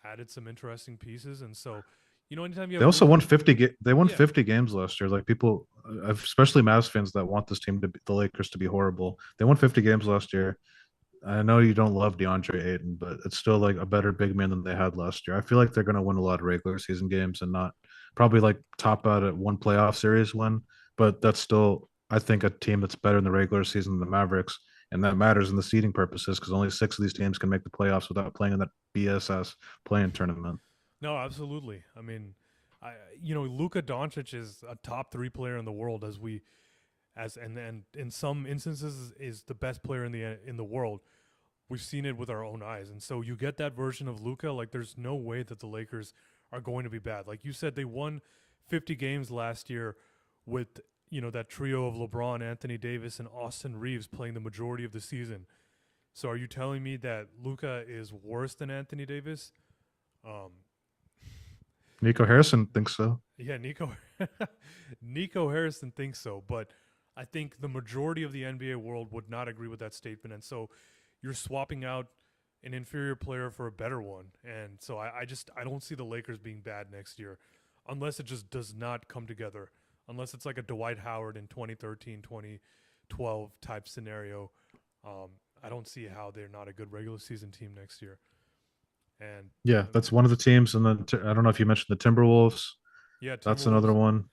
added some interesting pieces. And so, anytime you They have also won Luka, 50. They won yeah, 50 games last year. Like people, especially Mavs fans that want this team to be, the Lakers to be horrible. They won 50 games last year. I know you don't love DeAndre Ayton, but it's still like a better big man than they had last year. I feel like they're going to win a lot of regular season games and not probably like top out at one playoff series win. But that's still, I think, a team that's better in the regular season than the Mavericks. And that matters in the seeding purposes because only six of these teams can make the playoffs without playing in that BSS playing tournament. no, absolutely. I mean, Luka Doncic is a top three player in the world, and in some instances is the best player in the world. We've seen it with our own eyes, and so you get that version of Luka. Like, there's no way that the Lakers are going to be bad. Like you said, they won 50 games last year with that trio of LeBron, Anthony Davis, and Austin Reeves playing the majority of the season. So, are you telling me that Luka is worse than Anthony Davis? Um, Nico Harrison thinks so. yeah, Nico Harrison thinks so, but I think the majority of the NBA world would not agree with that statement, and so you're swapping out an inferior player for a better one. And so I don't see the Lakers being bad next year unless it just does not come together. Unless it's like a Dwight Howard in 2013, 2012 type scenario. Um, I don't see how they're not a good regular season team next year. And Yeah, that's one of the teams. And then I don't know if you mentioned the Timberwolves. yeah, That's another Timberwolves. one.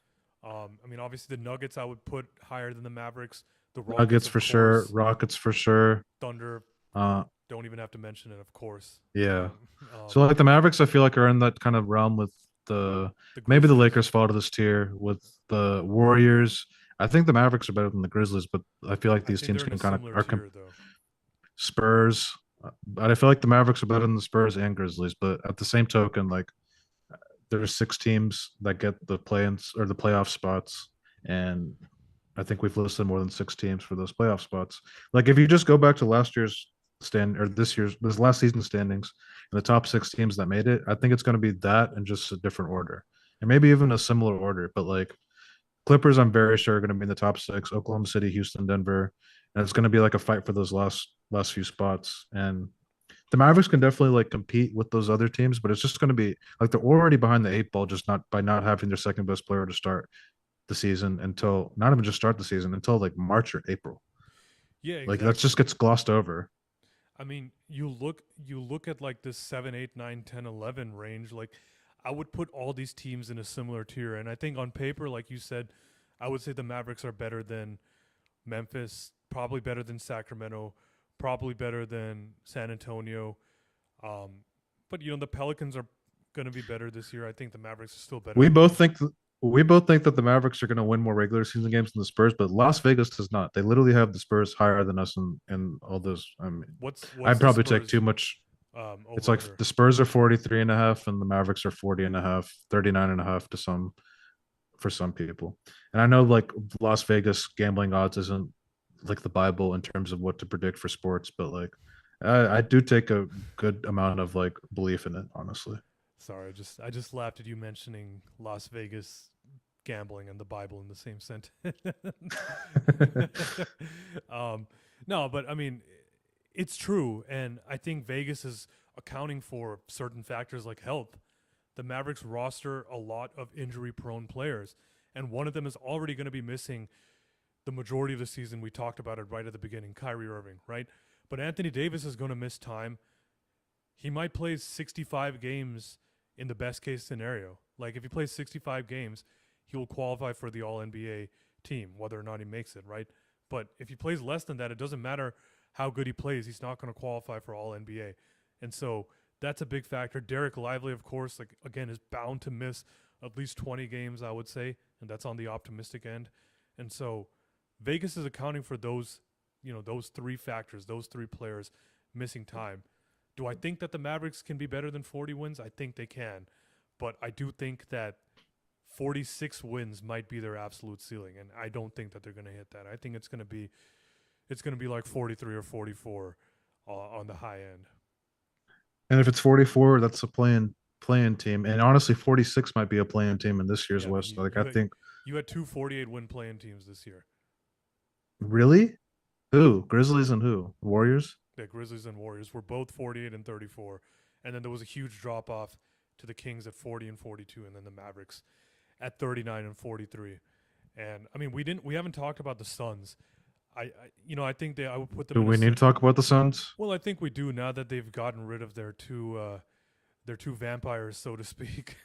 I mean, obviously the Nuggets I would put higher than the Mavericks. The Rockets, Nuggets of for sure, course. Rockets for sure. Thunder, Uh, don't even have to mention it, of course. yeah. Um, So um, like the Mavericks, I feel like are in that kind of realm with the the maybe the Grizzlies. Lakers fall to this tier with the Warriors. I think the Mavericks are better than the Grizzlies, but I feel like I these think teams they're in a can kind of similar are tier, though. Spurs. But I feel like the Mavericks are better than the Spurs and Grizzlies. But at the same token, like there's six teams that get the play-ins or the playoff spots, and I think we've listed more than six teams for those playoff spots. Like if you just go back to last year's this last season standings and the top six teams that made it, I think it's going to be that and just a different order, and maybe even a similar order. But like Clippers, I'm very sure are going to be in the top six. Oklahoma City, Houston, Denver, and it's going to be like a fight for those last few spots. And the Mavericks can definitely like compete with those other teams, but it's just going to be like they're already behind the eight ball, just not by not having their second best player to start the season until not even just start the season until like March or April. Yeah, Like that exactly. just gets glossed over. I mean, you look at like this 7, 8, 9, 10, 11 range. Like, I would put all these teams in a similar tier, and I think on paper, like you said, I would say the Mavericks are better than Memphis, probably better than Sacramento, probably better than San Antonio. Um, but the Pelicans are going to be better this year. I think the Mavericks are still better We than them. both think we both think that the Mavericks are going to win more regular season games than the Spurs, but Las Vegas does not. They literally have the Spurs higher than us in all those. I mean, What's I'd the probably take Spurs too much. It's over like under? the Spurs are 43 and a half and the Mavericks are 40 and a half, 39 and a half to some for some people. And I know like Las Vegas gambling odds isn't like the Bible in terms of what to predict for sports, but like I do take a good amount of like belief in it, honestly. Sorry, I just laughed at you mentioning Las Vegas gambling and the Bible in the same sentence. um, no, but I mean, it's true, and I think Vegas is accounting for certain factors like health. The Mavericks roster a lot of injury-prone players, and one of them is already going to be missing the majority of the season. We talked about it right at the beginning, Kyrie Irving, right? But Anthony Davis is going to miss time. He might play 65 games in the best case scenario. Like if he plays 65 games, he will qualify for the All NBA team, whether or not he makes it, right? But if he plays less than that, it doesn't matter how good he plays. He's not going to qualify for All NBA. And so that's a big factor. Derek Lively, of course, like again, is bound to miss at least 20 games, I would say, and that's on the optimistic end. And so Vegas is accounting for those three factors, those three players missing time. Do I think that the Mavericks can be better than 40 wins? I think they can. But I do think that 46 wins might be their absolute ceiling, and I don't think that they're going to hit that. I think it's going to be like 43 or 44 on the high end. And if it's 44, that's a playing team. And honestly, 46 might be a playing team in this year's Yeah, I mean West. you Like I you had think you had two 48 win playing teams this year. really? Who? Grizzlies and who? Warriors? The Grizzlies and Warriors were both 48 and 34, and then there was a huge drop off to the Kings at 40 and 42, and then the Mavericks at 39 and 43. And I mean, we haven't talked about the Suns. I think I would put them Do in a we need to talk about the Suns? well. I think we do now that they've gotten rid of their two vampires, so to speak.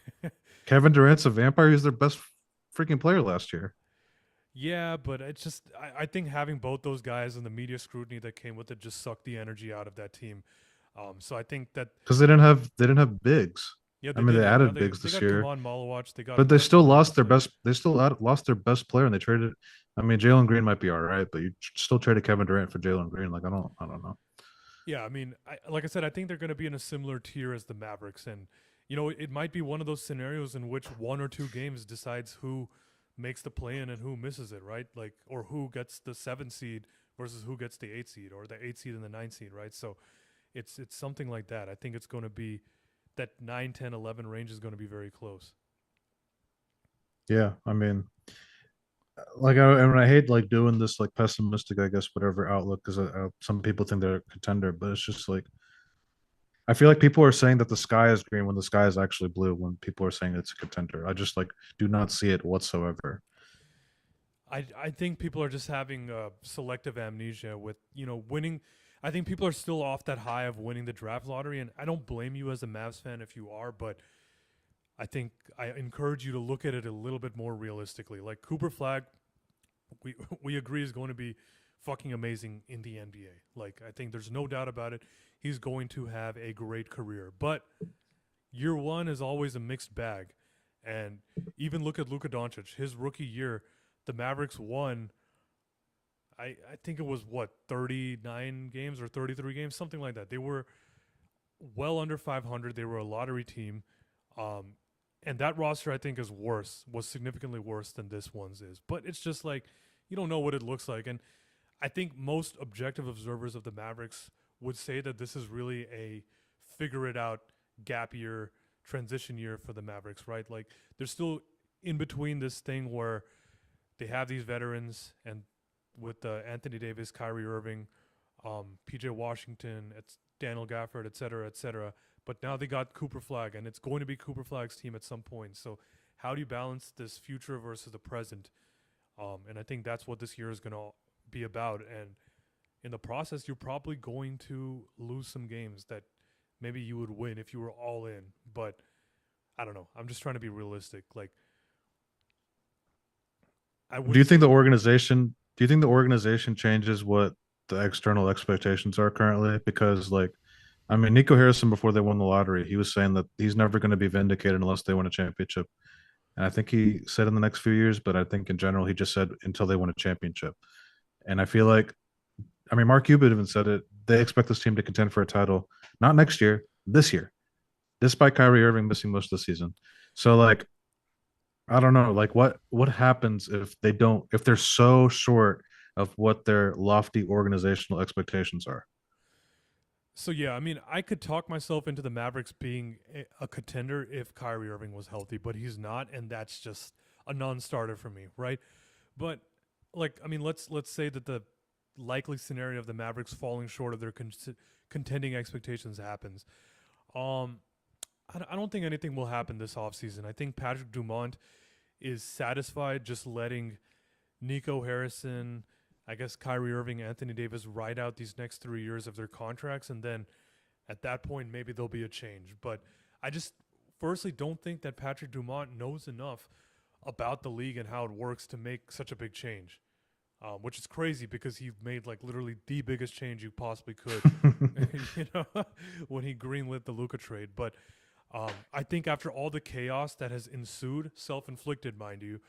Kevin Durant's a vampire. He's their best freaking player last year. Yeah, but it's just I think having both those guys and the media scrutiny that came with it just sucked the energy out of that team. So I think that Because they didn't have bigs. yeah, I they mean, they didn't. Now added they bigs they this got year, Kaman Malawach, they got but they Marcus still Morris. lost their So best. They still lost their best player, and they traded. I mean, Jalen Green might be all right, but you still traded Kevin Durant for Jalen Green. Like I don't know. yeah, I mean, like I said, I think they're going to be in a similar tier as the Mavericks, and it might be one of those scenarios in which one or two games decides who makes the play in and who misses it, right? Like, or who gets the 7 seed versus who gets the 8 seed, or the 8 seed and the 9 seed, right? So it's something like that. I think it's going to be that 9, 10, 11 range is going to be very close. Yeah, I mean, I hate like doing this like pessimistic, I guess, whatever outlook, because some people think they're a contender, but it's just like I feel like people are saying that the sky is green when the sky is actually blue. When people are saying it's a contender, I just like do not see it whatsoever. I think people are just having selective amnesia with winning. I think people are still off that high of winning the draft lottery, and I don't blame you as a Mavs fan if you are, but I think I encourage you to look at it a little bit more realistically. Like Cooper Flag, we we agree is going to be fucking amazing in the NBA. Like I think there's no doubt about it. He's going to have a great career. But year one is always a mixed bag. And even look at Luka Doncic. His rookie year, the Mavericks won I think it was what 39 games or 33 games, something like that. They were well under 500. They were a lottery team, um, and that roster I think is worse. Was significantly worse than this one's is. But it's just like you don't know what it looks like, and I think most objective observers of the Mavericks would say that this is really a figure it out gap year, transition year for the Mavericks, right? Like they're still in between this thing where they have these veterans and with Anthony Davis, Kyrie Irving, PJ Washington, it's Daniel Gafford, et cetera, et cetera. But now they got Cooper Flag, and it's going to be Cooper Flag's team at some point. So, how do you balance this future versus the present? And I think that's what this year is going to be about. And in the process, you're probably going to lose some games that maybe you would win if you were all in. But I don't know. I'm just trying to be realistic. Like, I Do would you think the say organization? Do you think the organization changes what the external expectations are currently? Because, like, I mean, Nico Harrison before they won the lottery, he was saying that he's never going to be vindicated unless they win a championship. And I think he said in the next few years, but I think in general he just said until they win a championship. And I feel like, I mean, Mark Cuban even said it. They expect this team to contend for a title, not next year, this year, despite Kyrie Irving missing most of the season. So, like, I don't know, like what happens if they don't, if they're so short of what their lofty organizational expectations are. so. Yeah, I mean, I could talk myself into the Mavericks being a contender if Kyrie Irving was healthy, but he's not, and that's just a non-starter for me, right? But like, I mean, let's say that the likely scenario of the Mavericks falling short of their contending expectations happens. Um, I don't think anything will happen this offseason. I think Patrick Dumont is satisfied just letting Nico Harrison, I guess Kyrie Irving, Anthony Davis ride out these next 3 years of their contracts, and then at that point maybe there'll be a change. But I just firstly don't think that Patrick Dumont knows enough about the league and how it works to make such a big change. Which is crazy because he made like literally the biggest change you possibly could, you know, when he greenlit the Luka trade. But I think after all the chaos that has ensued, self-inflicted, mind you,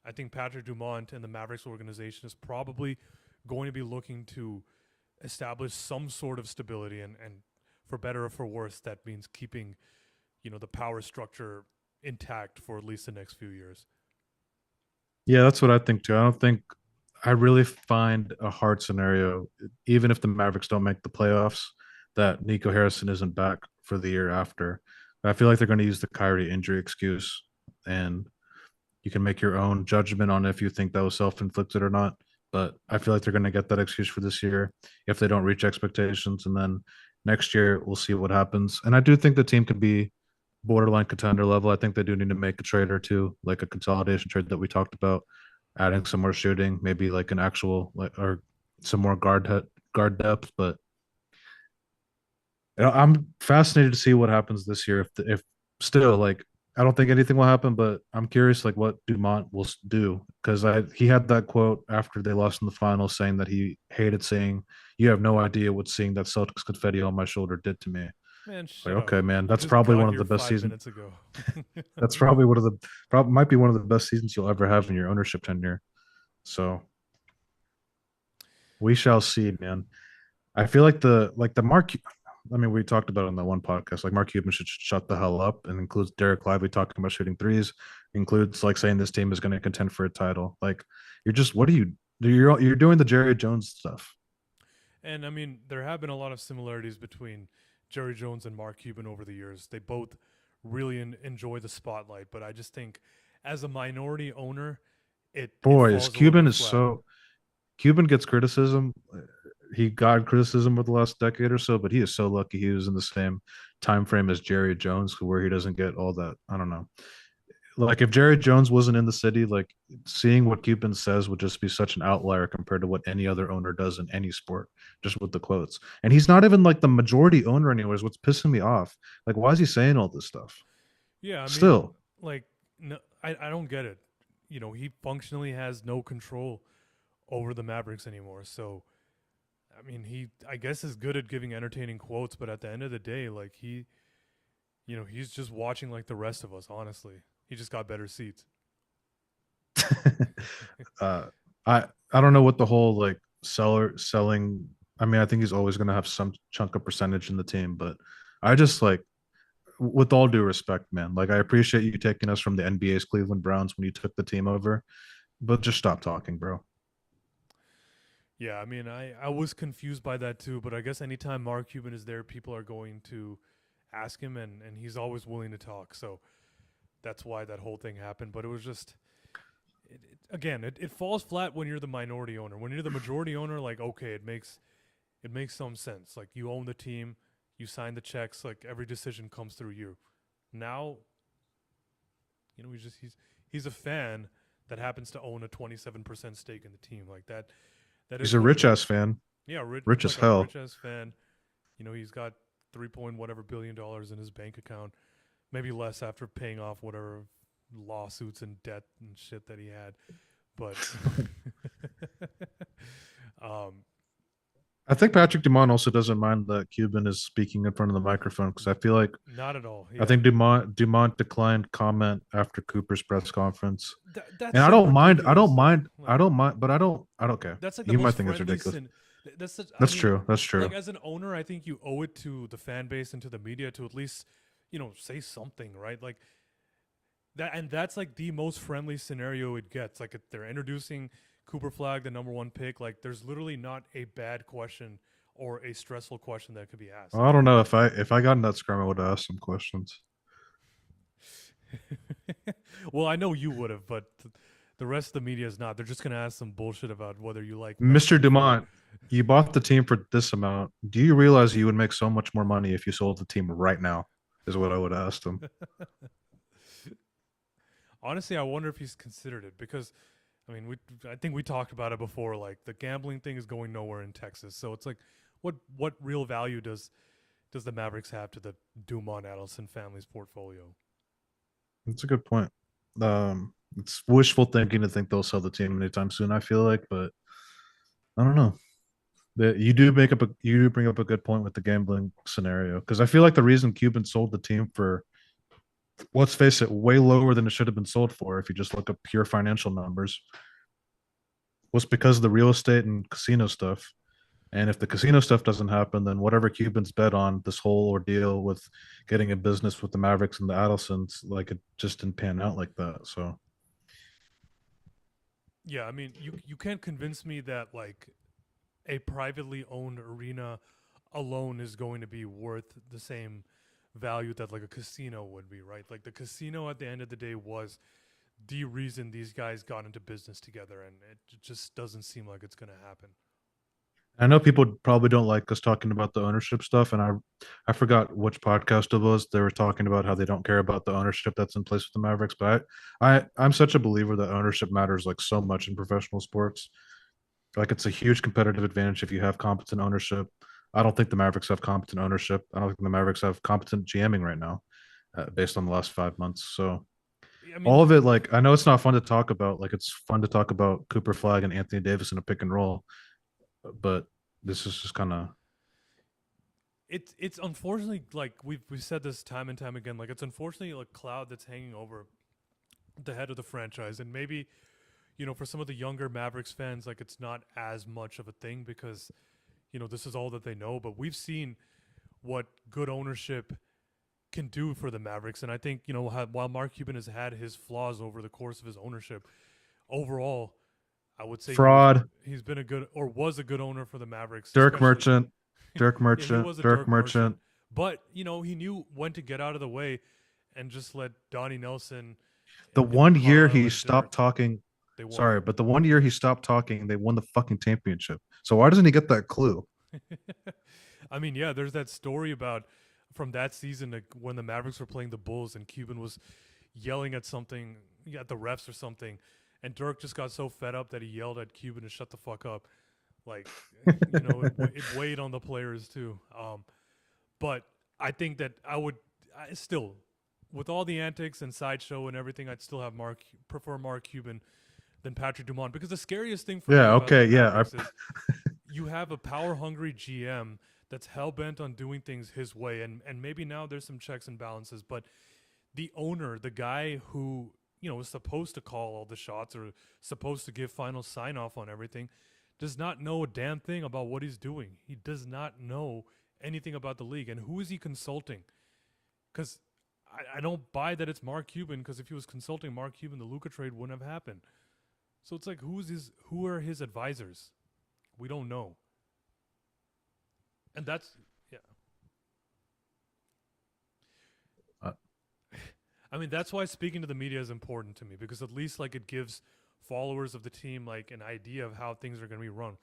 I think Patrick Dumont and the Mavericks organization is probably going to be looking to establish some sort of stability, and for better or for worse, that means keeping, the power structure intact for at least the next few years. Yeah, that's what I think too. I don't think I really find a hard scenario, even if the Mavericks don't make the playoffs, that Nico Harrison isn't back for the year after. I feel like they're going to use the Kyrie injury excuse, and you can make your own judgment on if you think that was self-inflicted or not. But I feel like they're going to get that excuse for this year if they don't reach expectations, and then next year we'll see what happens. And I do think the team could be borderline contender level. I think they do need to make a trade or two, like a consolidation trade that we talked about, adding some more shooting, maybe like an actual like or some more guard depth. But I'm fascinated to see what happens this year. If still like I don't think anything will happen, but I'm curious like what Dumont will do because I he had that quote after they lost in the finals saying that he hated saying you have no idea what seeing that Celtics confetti on my shoulder did to me. Man, Like, shut up. okay, man, You that's just probably got one of here the best five seasons. minutes ago. That's probably one of the probably might be one of the best seasons you'll ever have in your ownership tenure. So we shall see, man. I feel like the Mark. I mean, we talked about it on the one podcast. Like Mark Cuban should shut the hell up, and includes Derek Lively talking about shooting threes. Includes like saying this team is going to contend for a title. Like you're just what are you? You're doing the Jerry Jones stuff. And I mean, there have been a lot of similarities between Jerry Jones and Mark Cuban over the years. They both really enjoy the spotlight, but I just think as a minority owner, it Boys, falls a little Cuban bit is flat. so Cuban gets criticism. He got criticism over the last decade or so, but he is so lucky he was in the same time frame as Jerry Jones, where he doesn't get all that. I don't know. Like if Jerry Jones wasn't in the city, like seeing what Cuban says would just be such an outlier compared to what any other owner does in any sport, just with the quotes. And he's not even like the majority owner anyways. What's pissing me off? Like, why is he saying all this stuff? Yeah, I mean, Still, like, no, I don't get it. He functionally has no control over the Mavericks anymore. So, I mean, I guess, is good at giving entertaining quotes, but at the end of the day, like, he's just watching like the rest of us, honestly. He just got better seats. uh, I don't know what the whole like seller selling. I mean, I think he's always going to have some chunk of percentage in the team, but I just like, with all due respect, man, like I appreciate you taking us from the NBA's Cleveland Browns when you took the team over, but just stop talking, bro. Yeah, I mean, I was confused by that too, but I guess anytime Mark Cuban is there, people are going to ask him, and he's always willing to talk. So that's why that whole thing happened. But it was just, again, it falls flat when you're the minority owner. When you're the majority owner, like, okay, it makes some sense. Like, you own the team, you sign the checks, like every decision comes through you. Now, he's a fan that happens to own a 27% stake in the team. Like that. That He's is a what it rich ass is. fan, Yeah, rich as like a hell. rich ass fan. He's got 3 point whatever $billion in his bank account. Maybe less after paying off whatever lawsuits and debt and shit that he had. But um, I think Patrick Dumont also doesn't mind that Cuban is speaking in front of the microphone because I feel like not at all. I Yeah, think Dumont declined comment after Cooper's press conference, that's and so I ridiculous don't though. mind, Like, but I don't care. that's like the You might most think it's friendly ridiculous. sin. That's such. I That's mean, true. That's like, true. as an owner, I think you owe it to the fan base and to the media to at least say something, right? Like that, and that's like the most friendly scenario it gets. Like, if they're introducing Cooper Flag, the number one pick. Like, there's literally not a bad question or a stressful question that could be asked. I don't know if I got in that scrum, I would ask some questions. Well, I know you would have, but the rest of the media is not. They're just gonna ask some bullshit about whether you like Mr. Mexican food. Dumont, you bought the team for this amount. Do you realize you would make so much more money if you sold the team right now? Is what I would ask them. Honestly, I wonder if he's considered it because, I mean, I think we talked about it before. Like, the gambling thing is going nowhere in Texas, so it's like, what real value does the Mavericks have to the Dumont Adelson family's portfolio? That's a good point. It's wishful thinking to think they'll sell the team anytime soon. I feel like, but I don't know. You do bring up a good point with the gambling scenario because I feel like the reason Cuban sold the team for, let's face it, way lower than it should have been sold for if you just look at pure financial numbers, was because of the real estate and casino stuff. And if the casino stuff doesn't happen, then whatever Cubans bet on this whole ordeal with getting a business with the Mavericks and the Addisons, like it just didn't pan out like that. So Yeah, I mean, you can't convince me that, like, a privately owned arena alone is going to be worth the same value that like a casino would be, right? Like, the casino at the end of the day was the reason these guys got into business together, and it just doesn't seem like it's going to happen. I know people probably don't like us talking about the ownership stuff, and I forgot which podcast it was. They were talking about how they don't care about the ownership that's in place with the Mavericks, but I'm such a believer that ownership matters like so much in professional sports. Like it's a huge competitive advantage if you have competent ownership. I don't think the Mavericks have competent ownership. I don't think the Mavericks have competent GMing right now, based on the last 5 months. So I mean, all of it, like I know it's not fun to talk about. Like it's fun to talk about Cooper Flag and Anthony Davis in a pick and roll, but this is just kind of. it's unfortunately, like, we've said this time and time again. Like, it's unfortunately a cloud that's hanging over the head of the franchise, and maybe for some of the younger Mavericks fans, like, it's not as much of a thing because this is all that they know. But we've seen what good ownership can do for the Mavericks, and I think while Mark Cuban has had his flaws over the course of his ownership, overall, I would say Fraud. he's been a good, or was a good owner for the Mavericks, Dirk especially. Merchant, Dirk Yeah, he Merchant, was a Dirk Dirk Merchant. Merchant, but he knew when to get out of the way and just let Donnie Nelson The and one year Carl he and stopped Dirk. talking, They won. sorry, but the one year he stopped talking, they won the fucking championship. So why doesn't he get that clue? I mean, yeah, there's that story about from that season, like, when the Mavericks were playing the Bulls and Cuban was yelling at something, at the refs or something, and Dirk just got so fed up that he yelled at Cuban to shut the fuck up. Like, it weighed on the players too. But I think that I would still. with all the antics and sideshow and everything, I'd still have prefer Mark Cuban than Patrick Dumont, because the scariest thing for me Yeah, about the okay, yeah. Mavericks is you have a power hungry GM that's hell bent on doing things his way, and maybe now there's some checks and balances, but the owner, the guy who is supposed to call all the shots or supposed to give final sign off on everything, does not know a damn thing about what he's doing. He does not know anything about the league, and who is he consulting? Because I don't buy that it's Mark Cuban. Because if he was consulting Mark Cuban, the Luka trade wouldn't have happened. So it's like, who are his advisors? We don't know. And that's yeah. Uh, I mean, that's why speaking to the media is important to me, because at least like it gives followers of the team like an idea of how things are going to be run.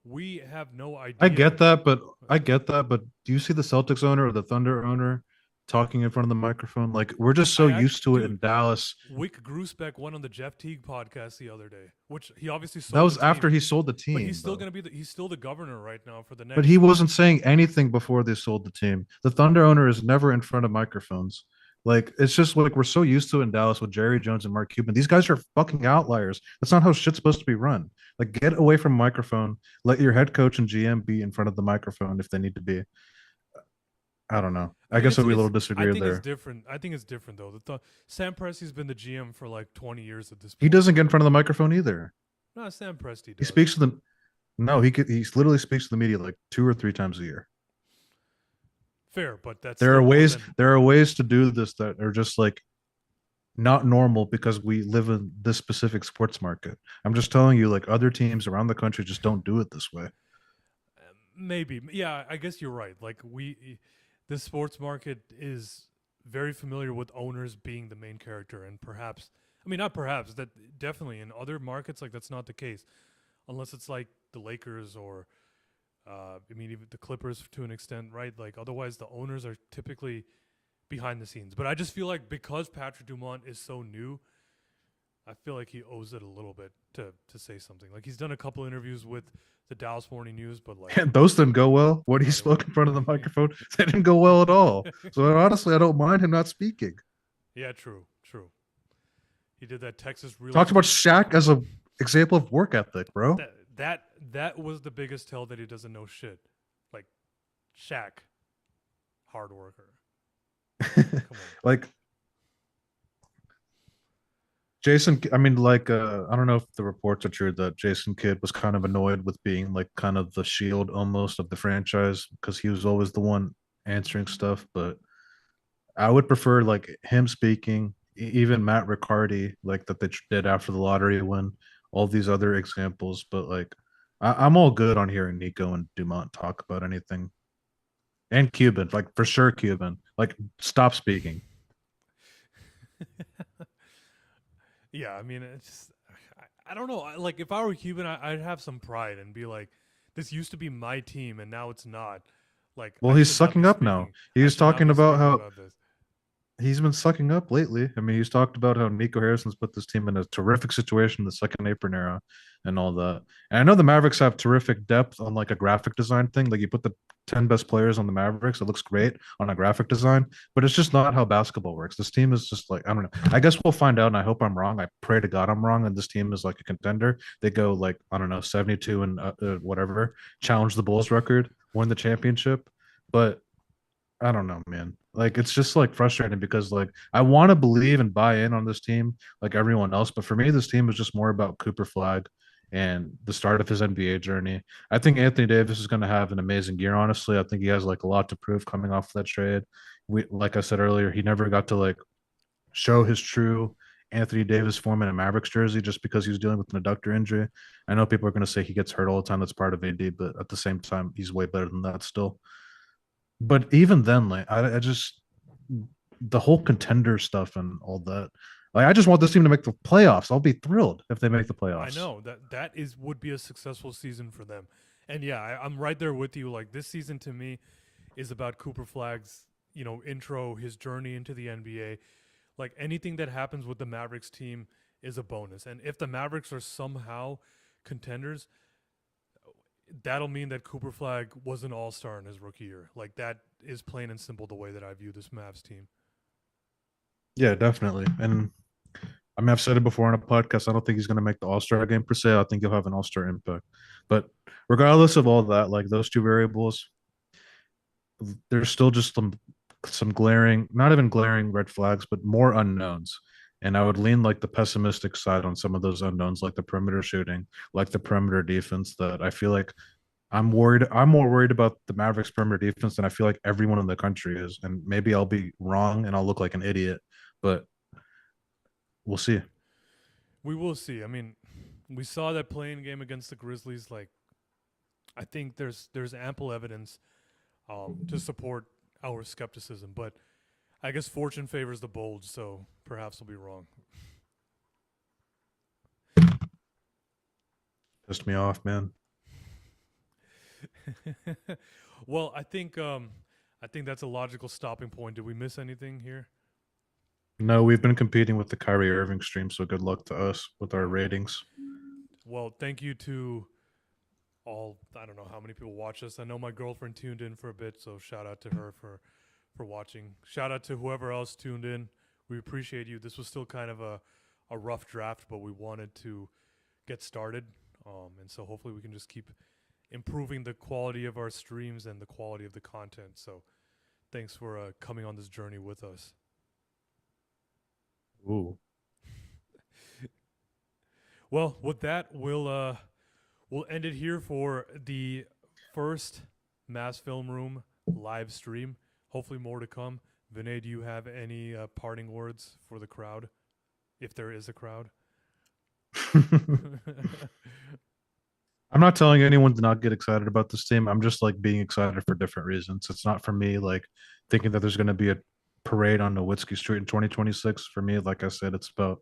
We have no I idea. get that, but do you see the Celtics owner or the Thunder owner talking in front of the microphone? Like we're just so used to it Dude, in Dallas. Wick Gruesbeck went on the Jeff Teague podcast the other day, which he obviously That sold the was after team, he sold the but he's team, still though. going to be he's still the governor right now for the But next. he wasn't saying anything before they sold the team. The Thunder owner is never in front of microphones. Like it's just like we're so used to it in Dallas with Jerry Jones and Mark Cuban. These guys are fucking outliers. That's not how shit's supposed to be run. Like get away from microphone. Let your head coach and GM be in front of the microphone if they need to be. I don't know. I I mean, guess we a little I disagree think it's there. different. I think it's different though. Sam Presti's been the GM for like 20 years at this He point. doesn't get in front of the microphone either. No, Sam Presti He does. speaks to them. No, he literally speaks to the media like 2 or 3 times a year. Fair, but that's There still are more ways than. there are ways to do this that are just like not normal because we live in this specific sports market. I'm just telling you, like other teams around the country just don't do it this way. Maybe, yeah, I guess you're right. Like the sports market is very familiar with owners being the main character, and perhaps, I mean, not perhaps, that definitely in other markets, like that's not the case, unless it's like the Lakers or, I mean, even the Clippers to an extent, right? Like otherwise, the owners are typically behind the scenes. But I just feel like because Patrick Dumont is so new, I feel like he owes it a little bit to say something. Like he's done a couple interviews with the Dallas Morning News, but like, And those didn't go well. What he no, they were. spoke in front of the microphone, they didn't go well at all. So honestly, I don't mind him not speaking. Yeah, true, true. He did that Texas real Talked about estate. Shaq as a example of work ethic, bro. That that that was the biggest tell that he doesn't know shit. Like Shaq, hard worker. Come on. Like Jason, I mean, like, I don't know if the reports are true that Jason Kidd was kind of annoyed with being like kind of the shield almost of the franchise because he was always the one answering stuff. But I would prefer like him speaking, even Matt Riccardi, like that they did after the lottery win, all these other examples. But like, I'm all good on hearing Nico and Dumont talk about anything, and Cuban, like for sure, Cuban, like stop speaking. Yeah, I mean, it's just, I don't know. Like if I were Cuban, I'd have some pride and be like, this used to be my team and now it's not. Like Well, I he's should not be sucking up now. speaking. I He's should not talking be about speaking how about this. he's been sucking up lately. I mean, he's talked about how Nico Harrison's put this team in a terrific situation in the second apron era and all that. And I know the Mavericks have terrific depth on like a graphic design thing. Like you put the 10 best players on the Mavericks, it looks great on a graphic design, but it's just not how basketball works. This team is just like, I don't know. I guess we'll find out, and I hope I'm wrong. I pray to God I'm wrong, and this team is like a contender. They go like, I don't know, 72 and whatever, challenge the Bulls record, win the championship. But I don't know, man. Like it's just like frustrating because like I want to believe and buy in on this team like everyone else, but for me, this team is just more about Cooper Flag and the start of his NBA journey. I think Anthony Davis is going to have an amazing year. Honestly, I think he has like a lot to prove coming off that trade. We, like I said earlier, he never got to like show his true Anthony Davis form in a Mavericks jersey just because he was dealing with an adductor injury. I know people are going to say he gets hurt all the time. That's part of AD, but at the same time, he's way better than that still. But even then, like I just the whole contender stuff and all that. Like I just want this team to make the playoffs. I'll be thrilled if they make the I playoffs. know that is would be a successful season for them. And yeah, I'm right there with you. Like this season to me is about Cooper Flag's, intro, his journey into the NBA. Like anything that happens with the Mavericks team is a bonus. And if the Mavericks are somehow contenders, that'll mean that Cooper Flag was an all-star in his rookie year. Like that is plain and simple the way that I view this Mavs team. Yeah, definitely. And I mean, I've said it before on a podcast. I don't think he's going to make the All Star game per se. I think he'll have an All Star impact. But regardless of all that, like those two variables, there's still just some glaring, not even glaring red flags, but more unknowns. And I would lean like the pessimistic side on some of those unknowns, like the perimeter shooting, like the perimeter defense. That I feel like I'm worried. I'm more worried about the Mavericks perimeter defense than I feel like everyone in the country is. And maybe I'll be wrong and I'll look like an idiot, but we'll see. We will see. I mean, we saw that playing game against the Grizzlies. Like, I think there's ample evidence to support our skepticism, but I guess fortune favors the bold, so perhaps we'll be wrong. Pissed me off, man. Well, I think that's a logical stopping point. Did we miss anything here? No, we've been competing with the Kyrie Irving stream, so good luck to us with our Okay. ratings. Well, thank you to all. I don't know how many people watch us. I know my girlfriend tuned in for a bit, so shout out to her for watching. Shout out to whoever else tuned in. We appreciate you. This was still kind of a rough draft, but we wanted to get started, and so hopefully we can just keep improving the quality of our streams and the quality of the content. So thanks for coming on this journey with us. Ooh. Well, with that, we'll end it here for the first Mass Film Room live stream. Hopefully, more to come. Vinay, do you have any parting words for the crowd, if there is a crowd? I'm not telling anyone to not get excited about this team. I'm just like being excited for different reasons. It's not for me like thinking that there's going to be a parade on Nowitzki Street in 2026. For me, like I said, it's about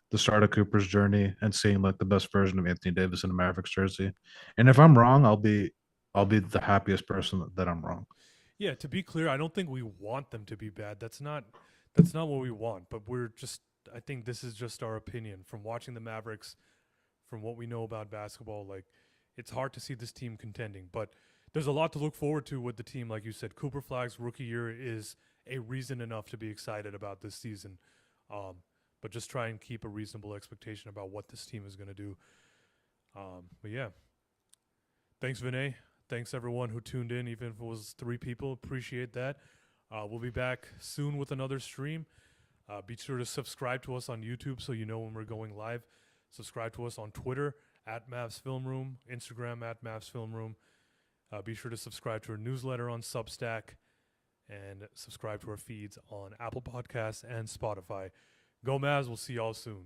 the start of Cooper's journey and seeing like the best version of Anthony Davis in a Mavericks jersey. And if I'm wrong, I'll be the happiest person that I'm wrong. Yeah, to be clear, I don't think we want them to be bad. That's not what we want. But we're just I think this is just our opinion from watching the Mavericks, from what we know about basketball. Like it's hard to see this team contending, but there's a lot to look forward to with the team. Like you said, Cooper Flag's rookie year is a reason enough to be excited about this season. Um, but just try and keep a reasonable expectation about what this team is going to do. But yeah, thanks, Vinay. Thanks, everyone who tuned in, even if it was 3 people. Appreciate that. We'll be back soon with another stream. Be sure to subscribe to us on YouTube so you know when we're going live. Subscribe to us on Twitter at Mavs Film Room, Instagram at Mavs Film Room. Be sure to subscribe to our newsletter on Substack and subscribe to our feeds on Apple Podcasts and Spotify. Go Mavs. We'll see y'all soon.